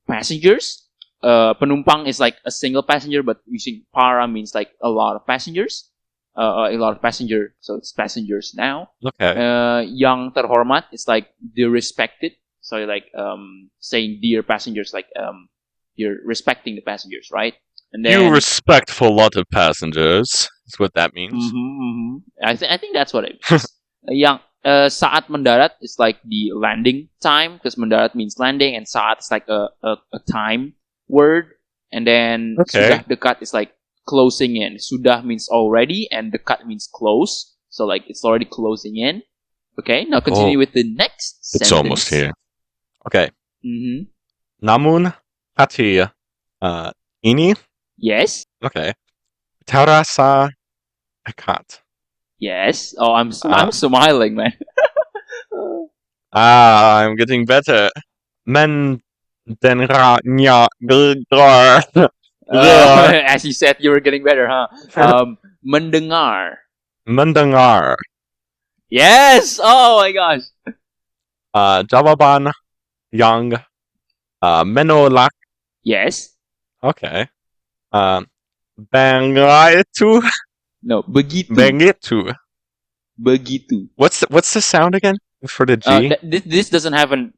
A: passengers. Penumpang is like a single passenger, but using para means like a lot of passengers. A lot of passenger, so it's passengers now.
B: Okay.
A: Yang terhormat is like the respected. So like saying dear passengers, like you're respecting the passengers, right? And then
B: you respectful lot of passengers is what that means.
A: I think that's what it means. Yang saat mendarat is like the landing time, because mendarat means landing, and saat is like a time word. And then sudah dekat is like closing in. Sudah means already, and dekat means close. So like it's already closing in. Okay, now continue with the next sentence.
B: It's almost here. Okay.
A: Mm-hmm.
B: Namun hati ini.
A: Yes.
B: Okay. Terasa dekat.
A: Yes. Oh, I'm smiling, man.
B: I'm getting better. Mendengarnya gegar.
A: As you said, you were getting better, huh? Mendengar.
B: Mendengar.
A: Yes. Oh my gosh.
B: Jawaban yang menolak.
A: Yes.
B: Okay. Begitu.
A: No, begitu.
B: Begitu.
A: Begitu.
B: What's the sound again for the G?
A: This doesn't have an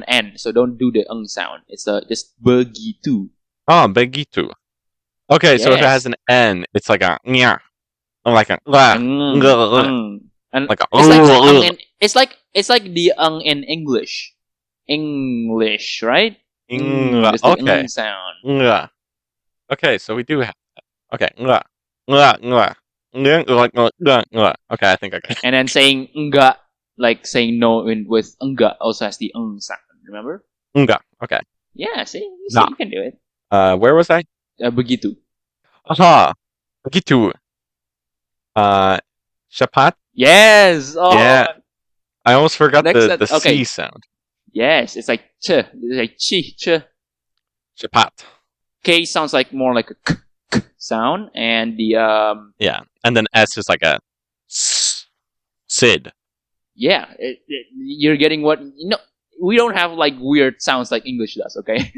A: N, so don't do the sound. It's just begitu.
B: Oh, begitu. Okay, so if it has an N, it's like a nya, or like a
A: And
B: like a
A: it's like the in English. English, right? Just the
B: okay.
A: sound.
B: Okay, so we do have that. Okay. Okay, I think I got it.
A: And then saying enggak, like saying no with enggak, also has the sound. Remember?
B: Okay.
A: Yeah, see,
B: Nah.
A: you can do it.
B: Where was I?
A: Begitu.
B: Aha. Begitu. Shapat?
A: Yes. Oh.
B: Yeah. I almost forgot the
A: okay.
B: C sound.
A: Yes, it's like ch. It's like chi, ch.
B: Shapat.
A: K sounds like more like a k sound, and the
B: yeah, and then S is like a Sid.
A: Yeah, you're getting what we don't have like weird sounds like English does. Okay.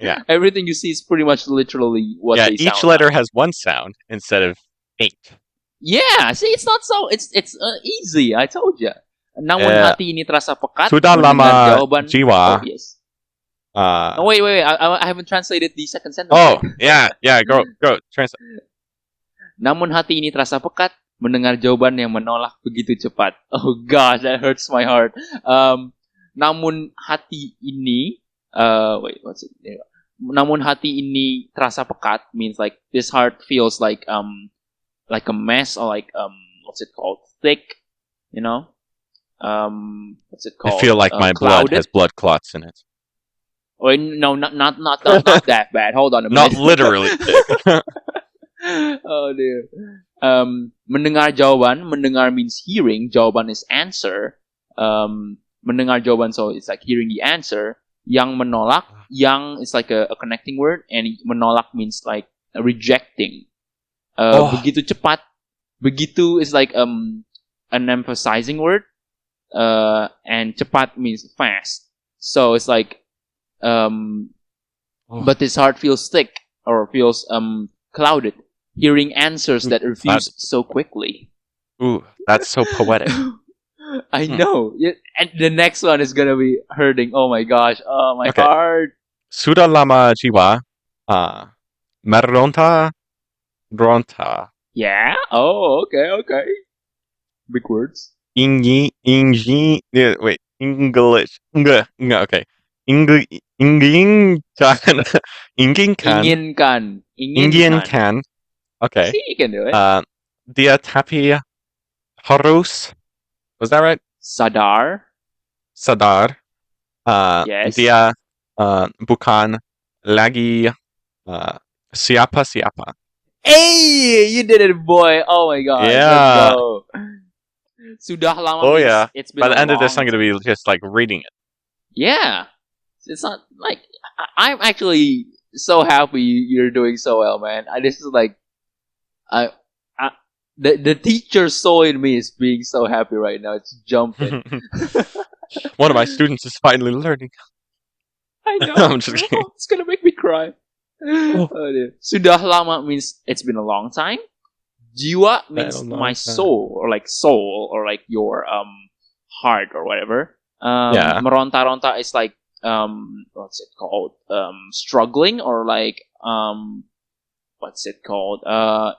B: Yeah.
A: Everything you see is pretty much literally what they sound.
B: Each letter has one sound instead of 8.
A: Yeah, see, it's not so. It's easy. I told you. Namun hati ini terasa pekat.
B: Sudah lama
A: jawaban,
B: jiwa.
A: Oh, yes. No, wait. I haven't translated the second sentence.
B: Oh, yeah. Go. Translate.
A: Namun hati ini terasa pekat mendengar jawaban yang menolak begitu cepat. Oh gosh, that hurts my heart. Namun hati ini, what's it? Namun hati ini terasa pekat means like this heart feels like a mess, or like what's it called? Thick, you know? What's it called?
B: I feel like my
A: clouded?
B: blood has blood clots in it.
A: Oh no, not that bad. Hold on a
B: Not
A: minute.
B: literally thick.
A: Oh dear. Mendengar jawaban. Mendengar means hearing. Jawaban is answer. Mendengar jawaban, so it's like hearing the answer. Yang menolak. Yang is like a connecting word, and menolak means like rejecting. Begitu cepat. Begitu is like an emphasizing word. And cepat means fast. So it's like but his heart feels thick, or feels clouded, hearing answers that refuse so quickly.
B: Ooh, that's so poetic.
A: I know. And the next one is gonna be hurting. Oh my gosh. Oh my heart.
B: Sudah lama jiwa meronta.
A: Yeah. Oh, okay. Big words.
B: English. Okay. Inginkan. Okay.
A: See, you can do it.
B: Dia tapi harus. Was that right?
A: Sadar. Yes.
B: Dia bukan lagi siapa.
A: Hey, you did it, boy! Oh my god.
B: Yeah.
A: Let's go. Sudah lama.
B: Oh yeah.
A: It's been
B: by the end of this,
A: time.
B: I'm gonna be just like reading it.
A: Yeah. It's not like I'm actually so happy you're doing so well, man. This is like the teacher soul in me is being so happy right now. It's jumping.
B: One of my students is finally learning.
A: I know.
B: I'm just kidding.
A: It's gonna make me cry. Oh dear. Sudah lama means it's been a long time. Jiwa means my soul, or like your heart or whatever. Meronta-ronta is like what's it called? Struggling, or like what's it called?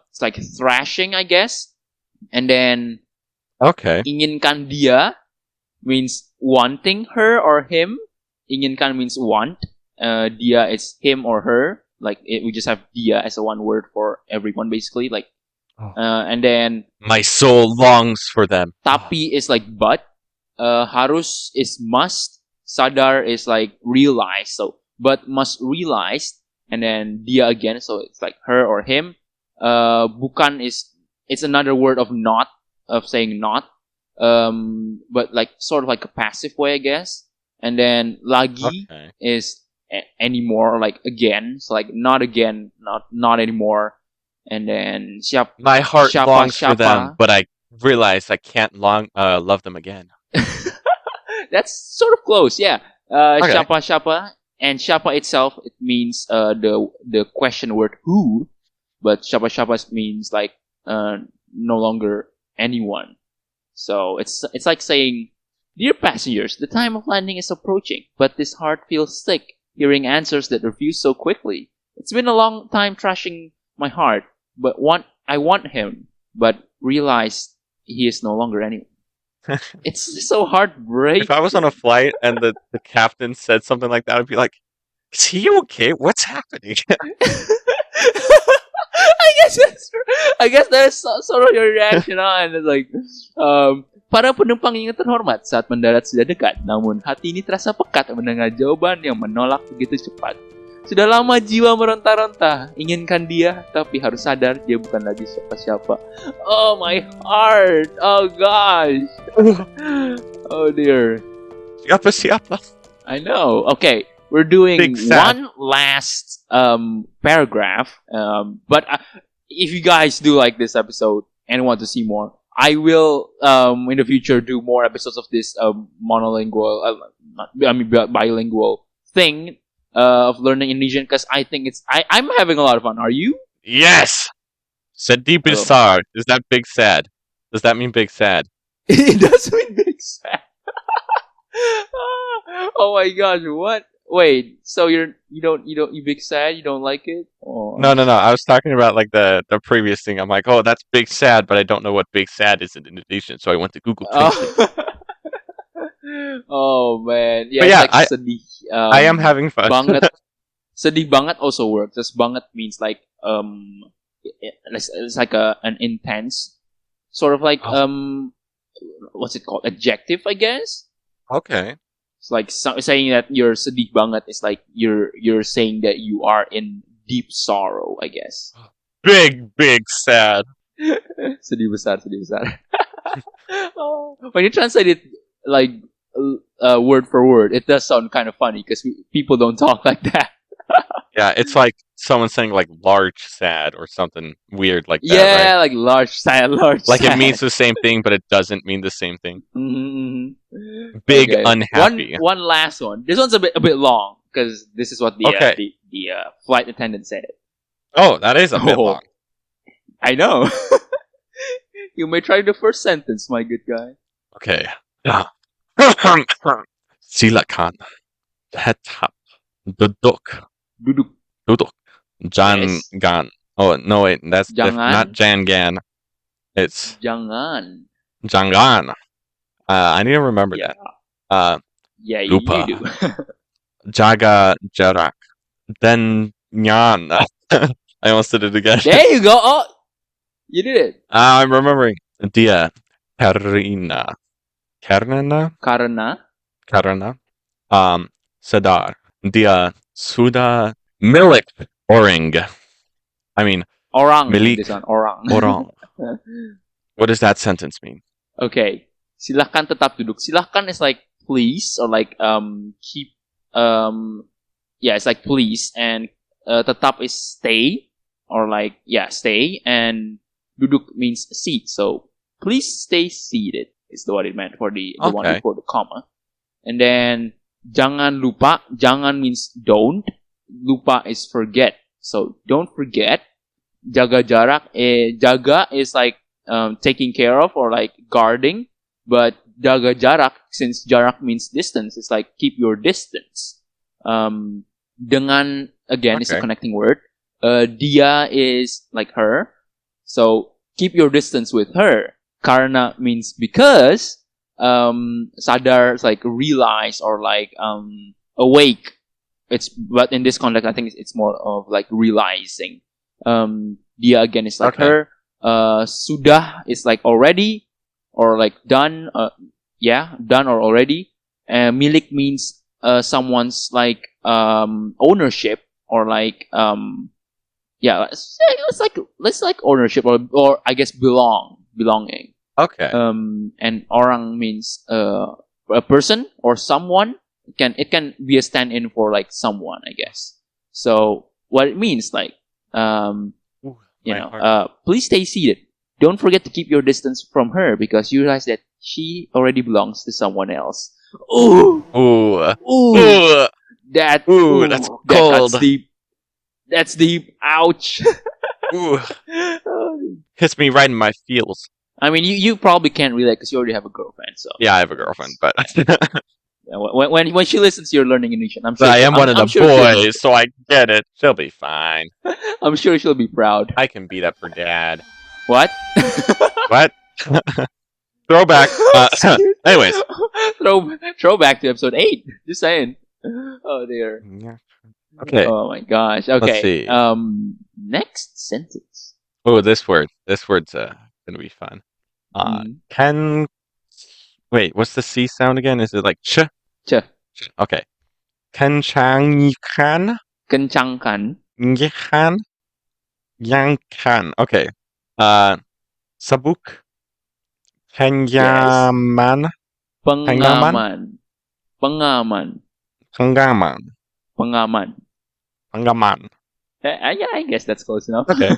A: It's like thrashing, I guess. And then inginkan dia means wanting her or him. Inginkan means want. Dia is him or her. Like we just have dia as a one word for everyone, basically. Like, and then
B: my soul longs for them.
A: Tapi is like but. harus is must. Sadar is like realize. So, but must realize. And then dia again. So it's like her or him. Bukan it's another word of not, of saying not. But like sort of like a passive way, I guess. And then lagi is anymore, like again. So like not again, not anymore. And then
B: my heart
A: siapa,
B: longs for
A: siapa.
B: them, but I realize I can't love them again.
A: That's sort of close, yeah.
B: Okay.
A: Siapa, and siapa itself, it means the question word who, but siapa means like no longer anyone. So it's like saying, dear passengers, the time of landing is approaching, but this heart feels sick hearing answers that refuse so quickly. It's been a long time trashing my heart, but I want him, but realize he is no longer anyone. It's so heartbreaking.
B: If I was on a flight and the captain said something like that, I'd be like, is he okay? What's happening?
A: I guess that's sort of your reaction on. It's like, para penumpang yang terhormat, saat mendarat sudah dekat, namun hati ini terasa pekat mendengar jawaban yang menolak begitu cepat. Sudah lama jiwa meronta-ronta, inginkan dia, tapi harus sadar dia bukan lagi siapa-siapa. Oh my heart, oh gosh, oh dear.
B: Siapa?
A: I know. Okay, we're doing one last paragraph. But if you guys do like this episode and want to see more, I will in the future do more episodes of this monolingual, bilingual thing of learning Indonesian, because I think I'm having a lot of fun. Are you?
B: Yes. Sedih besar. Is that big sad? Does that mean big sad?
A: It does mean big sad. Oh my gosh! What? Wait. So you big sad? You don't like it? Oh.
B: No. I was talking about like the previous thing. I'm like, oh, that's big sad, but I don't know what big sad is in Indonesian, so I went to Google Translate.
A: Oh man, yeah.
B: But yeah,
A: it's like sedih.
B: I am having fun.
A: Banget. Sedih banget also works. Just banget means like it's like an intense sort of like what's it called? Adjective, I guess.
B: Okay.
A: It's like saying that you're sedih banget is like you're saying that you are in deep sorrow, I guess.
B: Big sad.
A: Sedih besar. When you translate it like word for word, it does sound kind of funny because people don't talk like that.
B: Yeah, it's like someone saying like large sad or something weird like that.
A: Yeah,
B: right?
A: like large sad.
B: Like it means the same thing, but it doesn't mean the same thing.
A: Mm-hmm.
B: Big unhappy.
A: One last one. This one's a bit long because this is what the flight attendant said.
B: Oh, that is a bit long.
A: I know. You may try the first sentence, my good guy.
B: Okay. Silakan. Tetap. Duduk. Jangan. Yes. Oh, no, wait. That's not Jangan. It's
A: Jangan.
B: I need to remember that.
A: Yeah,
B: lupa.
A: you do.
B: Jaga jarak. Then nyan. I almost did it again.
A: There you go. Oh, you did it.
B: I'm remembering. Dia karena. Sadar. Dia sudah milik orang. I mean,
A: orang.
B: Milik
A: this one, orang.
B: What does that sentence mean?
A: Okay. Silahkan tetap duduk. Silahkan is like please or like keep it's like please, and tetap is stay or like stay, and duduk means seat. So please stay seated is what it meant for the one before the comma. And then jangan lupa. Jangan means don't. Lupa is forget. So don't forget. Jaga jarak. Jaga is like taking care of or like guarding. But jaga jarak, since jarak means distance, it's like keep your distance. Dengan again is a connecting word. Dia is like her. So keep your distance with her. Karena means because. Sadar is like realize or like awake. But in this context, I think it's more of like realizing. Dia again is like her. Sudah is like already or like done. yeah, done or already. Milik means someone's like ownership or like yeah, let's like ownership or I guess belonging.
B: Okay.
A: And orang means a person or someone. It can be a stand-in for like someone, I guess. So what it means like
B: Ooh,
A: please stay seated. Don't forget to keep your distance from her because you realize that she already belongs to someone else. Ooh,
B: Ooh.
A: ooh,
B: Ooh.
A: that
B: Ooh, that's
A: that
B: cold.
A: cuts deep. That's deep. Ouch.
B: Ooh. Hits me right in my feels.
A: I mean, you probably can't relate because you already have a girlfriend. So
B: Yeah, I have a girlfriend, but
A: yeah, when she listens to your learning Indonesian, I'm sure
B: I am one of the
A: sure
B: boys, so I get it. She'll be fine.
A: I'm sure she'll be proud.
B: I can beat up her dad.
A: What?
B: What? Throwback. Anyways.
A: Throwback to episode 8. Just saying. Oh dear.
B: Okay.
A: Oh my gosh. Okay.
B: Let's see.
A: Next sentence.
B: Oh, this word. This word's gonna be fun. Can. Wait, what's the C sound again? Is it like ch?
A: Ch.
B: Okay. Kencangkan.
A: Kencangkan.
B: Ngikan. Yangkan. Okay. Sabuk. Penyaman.
A: Pengaman. Pengaman.
B: Penggaman.
A: Pengaman.
B: Penggaman.
A: Yeah, I guess that's close enough.
B: Okay.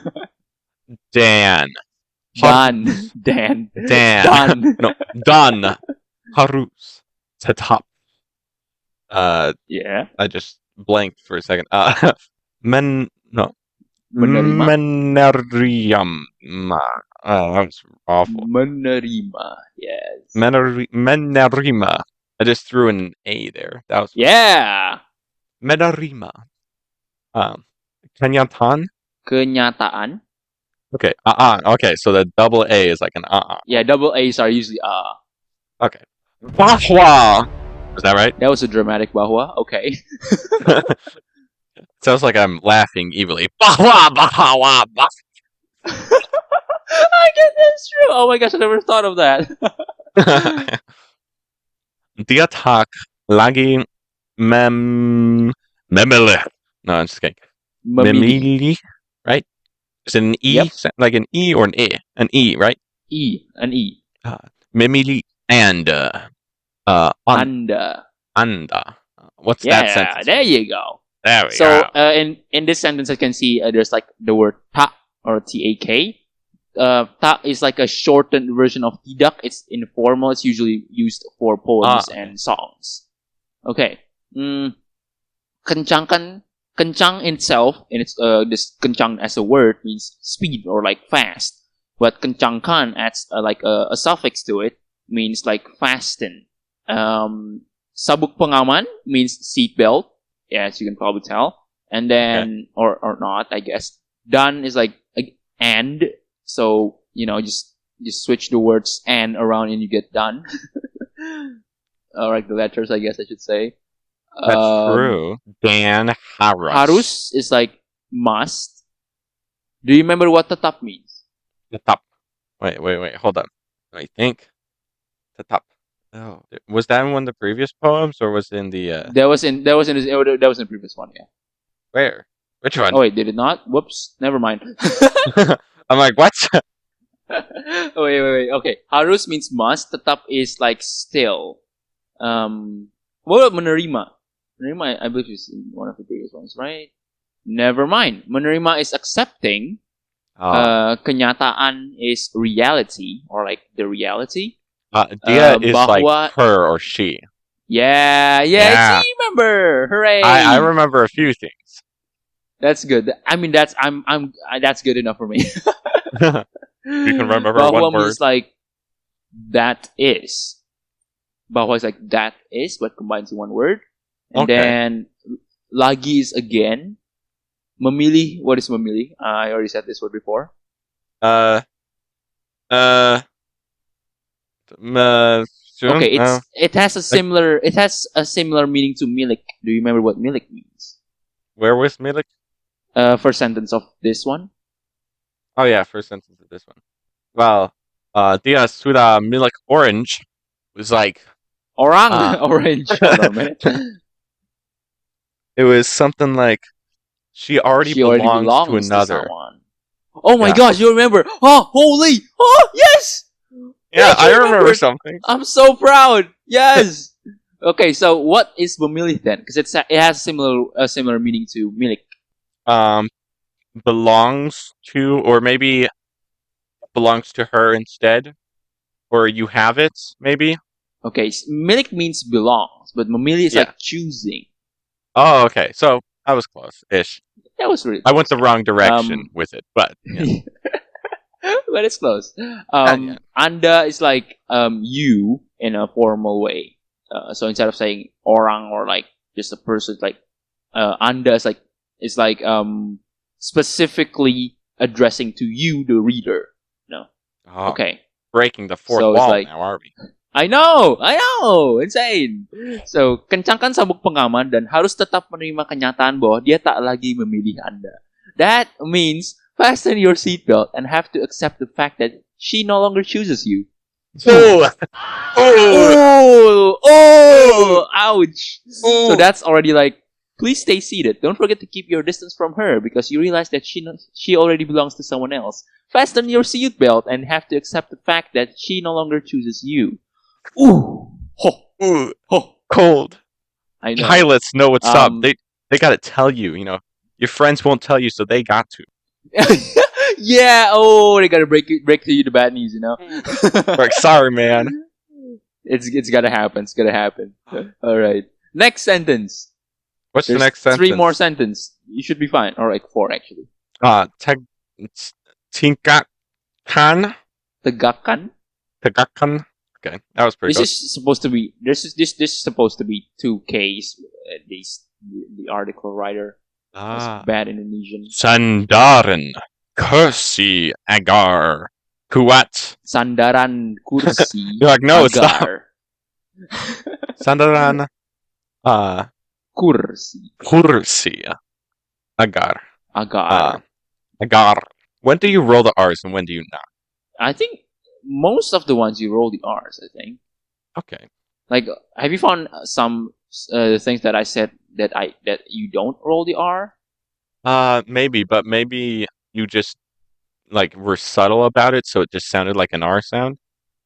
B: Dan.
A: Dan.
B: No, done. Harus. Tetap.
A: Yeah.
B: I just blanked for a second. No.
A: Menerima.
B: Menerima. That was awful.
A: Menerima. Yes.
B: Menerima. I just threw an A there. That was
A: yeah.
B: Menerima. Kenyataan.
A: Kenyataan.
B: Okay. Okay, so the double A is like an
A: Yeah, double A's are usually
B: Okay. Bahwa. Is that right?
A: That was a dramatic bahwa. Okay.
B: Sounds like I'm laughing evilly. Bahwa, bahwa, bah.
A: I guess that's true. Oh my gosh, I never thought of that.
B: Dia tak lagi memilih. No, I'm just kidding. Memilih, right? Is it an E?
A: Yep.
B: Like an E or an E? An E, right?
A: An E.
B: Memilih and
A: Anda.
B: What's that sentence?
A: There you go.
B: There we go.
A: So in this sentence, I can see there's like the word ta or tak. Ta is like a shortened version of tidak. It's informal. It's usually used for poems and songs. Okay. Kencangkan. Kencang itself, and it's this kencang as a word means speed or like fast. But kencangkan adds like a suffix to it, means like fasten. Sabuk pengaman means seatbelt. Yeah, as you can probably tell. And then or not, I guess. Dan is like and. So, just switch the words and around and you get done. Or like the letters, I guess I should say.
B: That's true. Dan harus.
A: Harus is like must. Do you remember what tetap means?
B: Tetap. Wait. Hold on. I think. Tetap. Oh, was that in one of the previous poems, or was it in the?
A: That was in the previous one. Yeah.
B: Where? Which one?
A: Oh wait, did it not? Whoops. Never mind.
B: I'm like, what?
A: wait. Okay. Harus means must. Tetap is like still. What about menerima? Menerima, I believe, is in one of the previous ones, right? Never mind. Menerima is accepting. Kenyataan is reality, or like the reality.
B: Dia is like her or she.
A: Yeah. See, remember. Hooray!
B: I remember a few things.
A: That's good. I mean, that's good enough for me.
B: You can remember
A: bahwa
B: one word.
A: Means like that is. Bahwa is like that is, but combines in one word. And then lagi is again. Memilih. What is memilih? I already said this word before. Okay, it has a similar meaning to milik. Do you remember what milik means?
B: Where was milik?
A: First sentence of this one.
B: Oh yeah, first sentence of this one. Well, dia sudah milik orange. was like
A: Orang, orange. Hold on a minute.
B: it was something like she already
A: She already
B: belongs to
A: belongs to
B: another.
A: someone. Oh my
B: Yeah.
A: gosh, you remember? Oh, holy! Oh, yes!
B: Yeah,
A: Yes, you
B: I remember
A: remembered.
B: something.
A: I'm so proud. Yes. Okay, so what is memilih then? Because it has similar meaning to milik.
B: Belongs to, or maybe belongs to her instead, or you have it, maybe.
A: Okay, milik means belongs, but memilih is
B: Yeah.
A: like choosing.
B: Oh, okay. So I was close-ish.
A: That was really.
B: I went the
A: close,
B: wrong direction with it, but yeah.
A: but it's close.
B: Yeah.
A: Anda is like you in a formal way. So instead of saying orang or like just a person, like Anda is like specifically addressing to you, the reader. No.
B: Oh,
A: Okay.
B: breaking the fourth
A: So it's
B: wall
A: like-
B: now, are we?
A: I know, insane. So, kencangkan sabuk pengaman dan harus tetap menerima kenyataan bahwa dia tak lagi memilih Anda. That means fasten your seatbelt and have to accept the fact that she no longer chooses you.
B: Oh,
A: Ouch. So that's already like, please stay seated. Don't forget to keep your distance from her because you realize that she already belongs to someone else. Fasten your seatbelt and have to accept the fact that she no longer chooses you. Ooh,
B: cold.
A: I know.
B: Pilots know what's up. They got to tell you. You know, your friends won't tell you, so they got to.
A: Yeah. Oh, they gotta break to you the bad news. You know.
B: Like, sorry, man.
A: It's gotta happen. It's gotta happen. All right. Next sentence.
B: What's
A: There's
B: the next sentence?
A: 3 more sentences. You should be fine. Or like 4 actually.
B: Tingkatkan.
A: Tegakan.
B: Tegakan. Okay, that was pretty
A: This
B: good.
A: is supposed to be. This is supposed to be 2 Ks. At least the article writer. That's bad Indonesian.
B: Sandaran kursi agar kuat.
A: Sandaran kursi
B: You're like, no,
A: agar.
B: Sandaran kursi agar. Agar. When do you roll the R's and when do you not?
A: I think most of the ones you roll the R's. I think.
B: Okay.
A: Like, have you found some things that I said that you don't roll the R?
B: Maybe, but maybe you just like were subtle about it, so it just sounded like an R sound.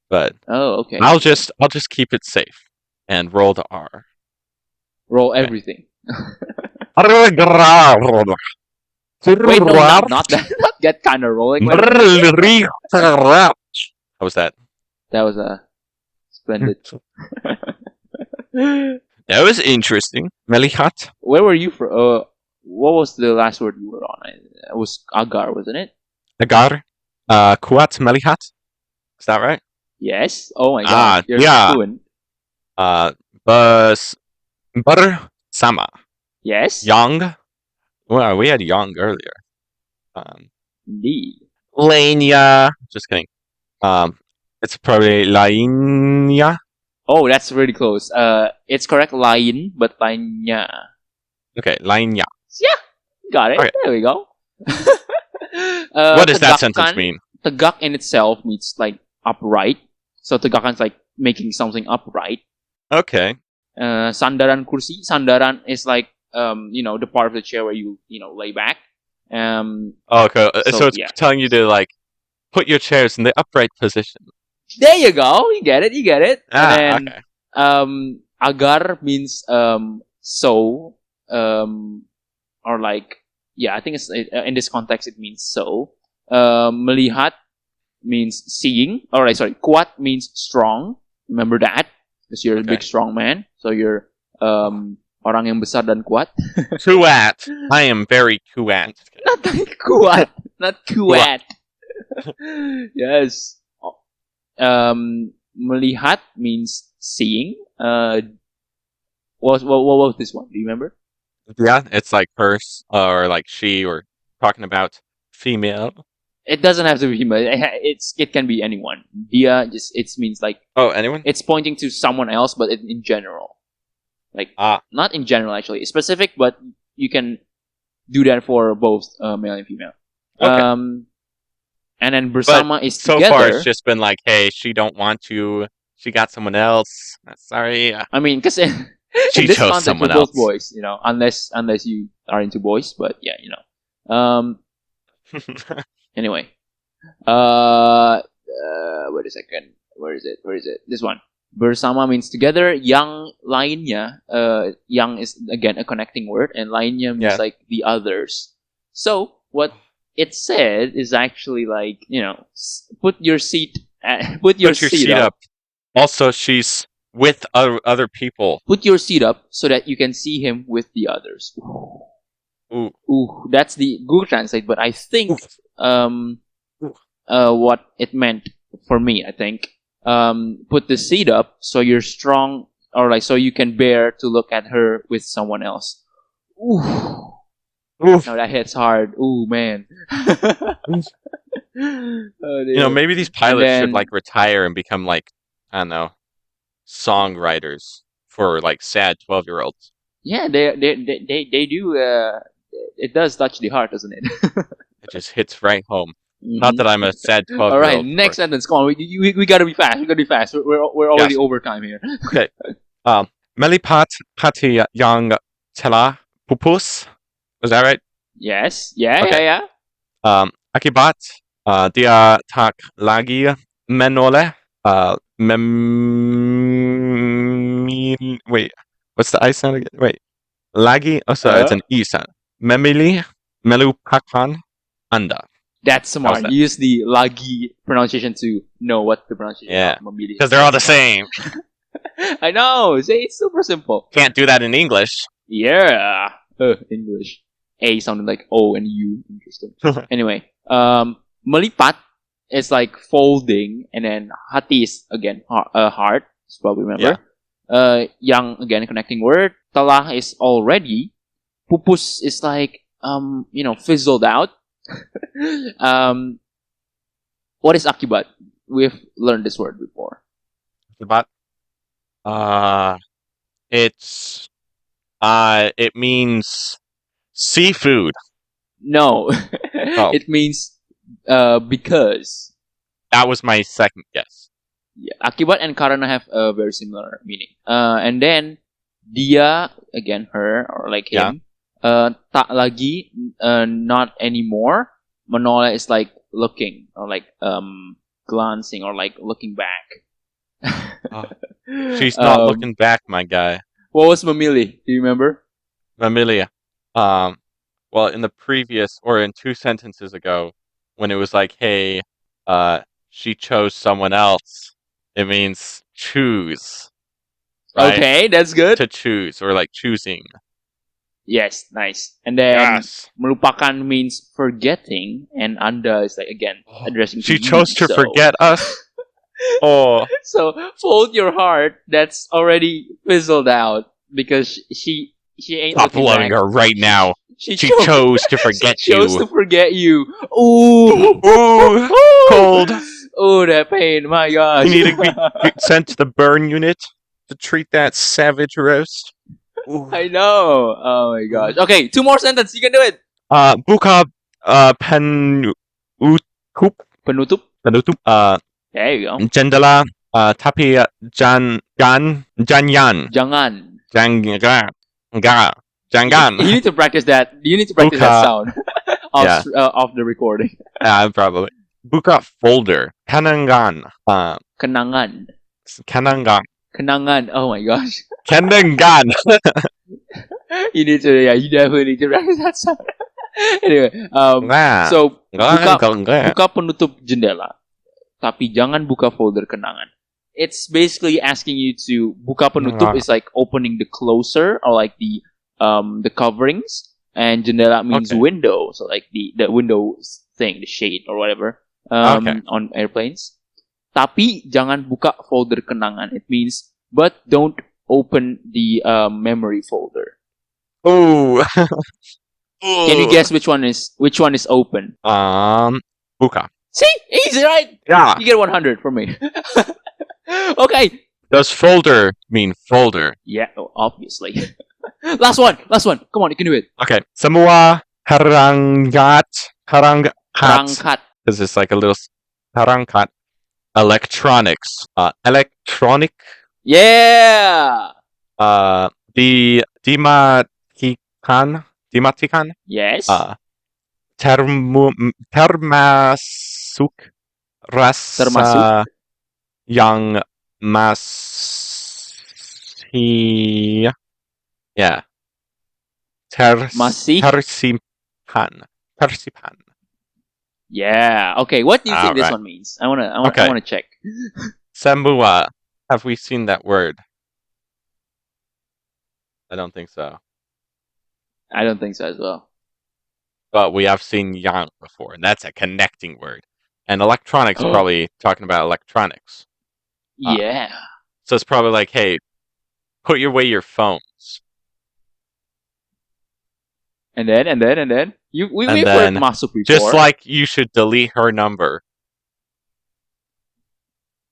B: But
A: okay.
B: I'll just keep it safe and roll the R.
A: Roll everything.
B: Wait,
A: no, not that. Not that kind of rolling.
B: How was that?
A: That was splendid.
B: That was interesting. Melihat.
A: Where were you from? What was the last word you were on? It was agar, wasn't it?
B: Agar. Kuat melihat. Is that right?
A: Yes. Oh my god. You're fluent.
B: Bersama.
A: Yes.
B: Young. Well, we had young earlier.
A: Indeed.
B: Lainnya. Just kidding. It's probably lainnya.
A: Oh, that's really close. It's correct, lain, but lainnya.
B: Okay, lainnya.
A: Yeah, got it.
B: Okay.
A: There we go.
B: What does that sentence mean?
A: Tegak in itself means like upright. So tegakan is like making something upright.
B: Okay.
A: Sandaran kursi. Sandaran is like the part of the chair where you lay back.
B: Okay. So it's telling you to like put your chairs in the upright position.
A: There you go. You get it. And then,
B: okay.
A: Agar means so, or like, yeah, I think it's in this context it means so. Melihat means seeing. Alright, sorry. Kuat means strong. Remember that, because you're a big strong man. So you're orang yang besar dan kuat.
B: Kuat. I am very kuat.
A: Not kuat. Not kuat. Yes. Melihat means seeing. What was this one? Do you remember?
B: Yeah, it's like her or like she or talking about female.
A: It doesn't have to be female. It can be anyone. Dia it means like
B: anyone.
A: It's pointing to someone else, but in general, like not in general actually, specific, but you can do that for both male and female.
B: Okay.
A: And then bersama is together.
B: So far, it's just been like, hey, she don't want to she got someone else. Sorry.
A: I mean, because in
B: She
A: this
B: chose
A: context, we're
B: someone
A: both
B: else.
A: boys, unless you are into boys. But yeah, Anyway, wait a second. Where is it? This one. Bersama means together. Yang lainnya. Yang is again a connecting word, and lainnya means
B: Yeah.
A: like the others. So what it said is actually like put your seat up.
B: Also, she's with other people.
A: Put your seat up so that you can see him with the others.
B: Ooh.
A: Ooh, that's the Google Translate, but I think what it meant for me, I think, put the seat up so you're strong, or like so you can bear to look at her with someone else. Ooh.
B: Oof.
A: No, that hits hard. Ooh, man.
B: Maybe these pilots should like retire and become like, I don't know, songwriters for like sad 12-year-olds.
A: Yeah, they do. It does touch the heart, doesn't it?
B: It just hits right home. Mm-hmm. Not that I'm a sad 12-year-old.
A: All right, next sentence. Come on, we gotta be fast. We're already over time here.
B: Okay. Melipat pati yang telah pupus. Is that right?
A: Yes. Yeah.
B: Akibat dia tak lagi menoleh. Wait, what's the I sound again? Wait, lagi. Oh, sorry, it's an E sound. Memilih melupakan Anda.
A: That's smart. You use the lagi pronunciation to know what the pronunciation is.
B: Yeah, because they're all the same.
A: I know. See, it's super simple.
B: Can't do that in English.
A: Yeah. English. A sounded like O and U. Interesting. Anyway, melipat is like folding, and then hati is again heart. You probably remember. Yeah. Yang again connecting word. Telah is already. Pupus is like fizzled out. What is akibat? We've learned this word before.
B: Akibat. It means seafood.
A: No. It means because.
B: That was my second guess.
A: Yeah, akibat and karena have a very similar meaning. And then dia, again her or like him. Tak lagi, not anymore. Menoleh is like looking or like glancing or like looking back.
B: She's not looking back, my guy.
A: What was memilih? Do you remember?
B: Memilih. Well, in the previous or in 2 sentences ago, when it was like, hey, she chose someone else, it means choose. Right?
A: Okay, that's good.
B: To choose or like choosing.
A: Yes, nice. And then melupakan means forgetting, and Anda is like again addressing.
B: She chose to forget us. Oh.
A: So fold your heart that's already fizzled out because she ain't.
B: Stop loving her right now. She chose to forget
A: you. She chose to forget you.
B: Ooh, cold.
A: Oh, that pain! My gosh.
B: You need to be sent to the burn unit to treat that savage roast.
A: Ooh. I know. Oh my gosh. Okay, 2 more sentences. You can do it.
B: Buka penutup.
A: There you go.
B: Jendela tapi jangan.
A: You need to practice that. You need to practice that sound of the recording.
B: Probably. Buka folder. Kenangan.
A: Kenangan. Oh my gosh.
B: Kenangan.
A: You definitely need to practice that sound. Anyway, so buka penutup jendela, tapi jangan buka folder kenangan. It's basically asking you to buka penutup is like opening the closer or like the coverings, and jendela means window, so like the window thing, the shade or whatever on airplanes. Tapi jangan buka folder kenangan. It means but don't open the memory folder.
B: Oh.
A: Can you guess which one is open?
B: Buka.
A: See, easy, right?
B: Yeah.
A: You get 100 from me. Okay.
B: Does folder mean folder?
A: Yeah, obviously. Last one. Come on, you can do it.
B: Okay. Semua perangkat. Because it's like a little perangkat. Electronics. electronic.
A: Yeah.
B: Dimatikan.
A: Yes.
B: Termasuk rasa yang masih tersimpan.
A: Yeah. Okay. What do you think this one means? I wanna check.
B: Semua. Have we seen that word? I don't think so.
A: I don't think so as well.
B: But we have seen yang before, and that's a connecting word. And electronics probably talking about electronics.
A: Yeah.
B: So it's probably like, hey, put away your phones.
A: And then we've heard masuk before.
B: Just like you should delete her number.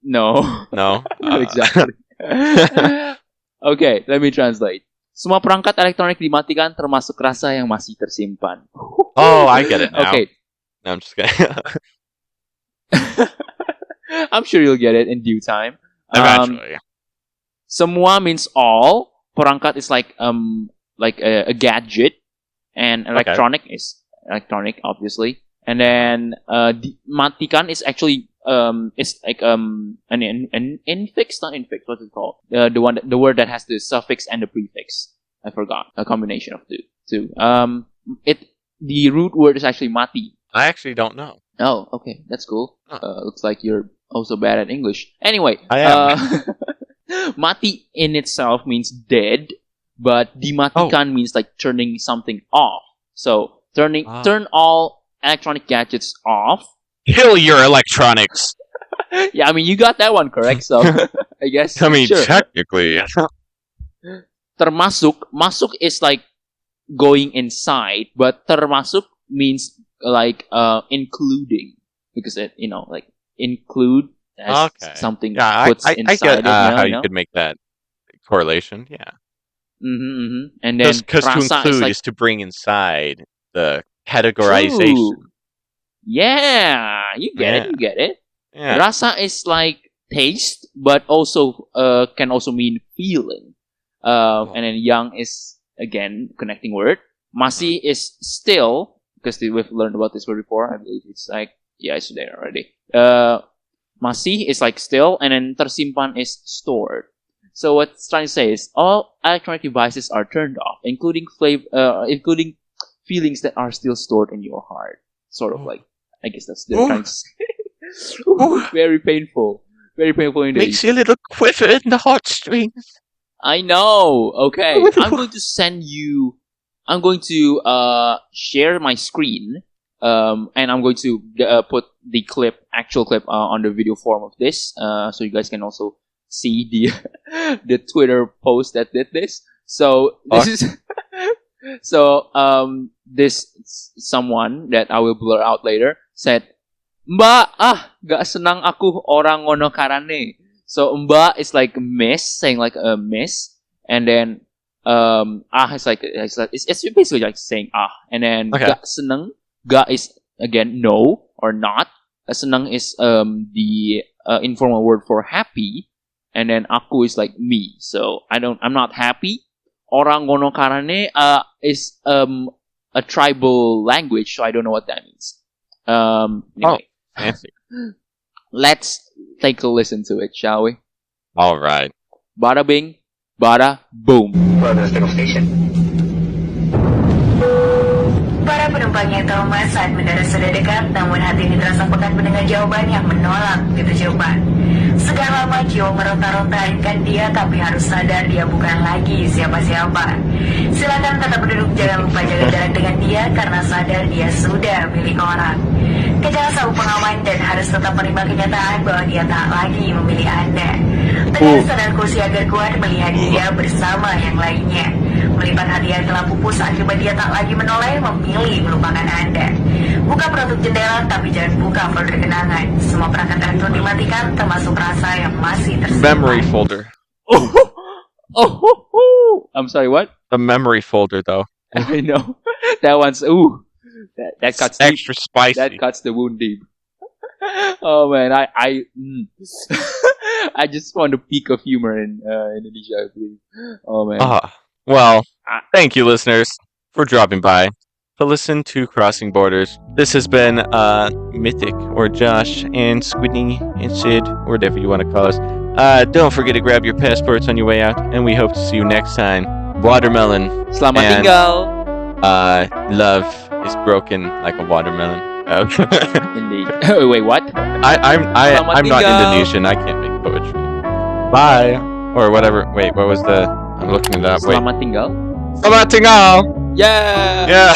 A: No.
B: No?
A: Exactly. Okay, let me translate. Semua perangkat elektronik dimatikan termasuk rasa yang masih tersimpan.
B: Oh, I get it now.
A: Okay.
B: No, I'm just kidding.
A: I'm sure you'll get it in due time.
B: Eventually.
A: Semua means all. Perangkat is like a gadget, and electronic is electronic, obviously. And then matikan is actually it's like an infix, not infix. What's it called? The word that has the suffix and the prefix. I forgot. A combination of the two. The root word is actually mati.
B: I actually don't know.
A: Oh, okay, that's cool. Looks like you're also bad at English. Anyway,
B: I am.
A: Mati in itself means dead, but dimatikan means like turning something off. So turn all electronic gadgets off.
B: Kill your electronics.
A: Yeah, I mean you got that one correct. So I guess.
B: I mean,
A: sure.
B: technically.
A: Termasuk, masuk is like going inside, but termasuk means like including, because it like include as something puts inside
B: I get
A: it.
B: how you could make that correlation. Yeah.
A: And then
B: because to include is to bring inside the categorization.
A: True. Yeah, you get it. Yeah. Rasa is like taste, but also can also mean feeling. And then yang is again connecting word. Masih is still, because we've learned about this word before. I believe it's like it's there already. Masih is like still, and then tersimpan is stored. So what it's trying to say is all electronic devices are turned off, including feelings that are still stored in your heart. Sort of like, I guess that's the trying to say. Very painful. Very painful indeed.
B: Makes you a little quiver in the heartstrings.
A: I know. Okay. I'm going to send you. I'm going to share my screen. And I'm going to put the actual clip, on the video form of this. So you guys can also see the Twitter post that did this. So this is. So this someone that I will blur out later said, "Mbak, gak senang aku orang ngono karane." So mbak is like miss, saying like a miss, and then it's basically like saying and then gak senang, gak is again no or not. Senang is the informal word for happy, and then aku is like me. So I'm not happy. Orang ngono karane is a tribal language, so I don't know what that means. Anyway.
B: Fancy.
A: Let's take a listen to it, shall we?
B: All right.
A: Bada bing, bada boom.
C: Para penumpang yang trauma saat mendarat sudah dekat, namun hati ini terasa pekat mendengar jawaban yang menolak gitu jawaban. Sekian lama jiwa meronta-rontakan dia, tapi harus sadar dia bukan lagi siapa-siapa. Silakan tetap berduduk, jangan lupa jaga jarak dengan dia, karena sadar dia sudah milik orang. Kejar sabuk pengaman dan harus tetap menerima kenyataan bahwa dia tak lagi memilih Anda. Tegas sadar kursi agar kuat melihat dia bersama yang lainnya. Melipat hati yang telah pupus akibat dia tak lagi menoleh, memilih melupakan Anda. Buka penutup jendela, tapi jangan buka folder kenangan. Semua perangkat elektronik dimatikan, termasuk rasa yang masih tersimpan.
B: Memory folder.
A: I'm sorry, what?
B: The memory folder, though.
A: I know. That one's that cuts
B: extra
A: deep.
B: Spicy.
A: That cuts the wound deep. Oh man, I just found a peak of humor in Indonesia, I believe. Oh man.
B: Well, thank you, listeners, for dropping by to listen to Crossing Borders. This has been Mythic, or Josh, and Squidney, and Sid, or whatever you want to call us. Don't forget to grab your passports on your way out, and we hope to see you next time. Watermelon.
A: Selamat
B: and,
A: tinggal.
B: Love is broken like a watermelon. Okay.
A: Indeed. Wait, what?
B: I'm not Indonesian. I can't make poetry. Bye. Or whatever. Wait, what was the... I'm looking it up. Wait.
A: Selamat tinggal.
B: Selamat tinggal.
A: Yeah.
B: Yeah.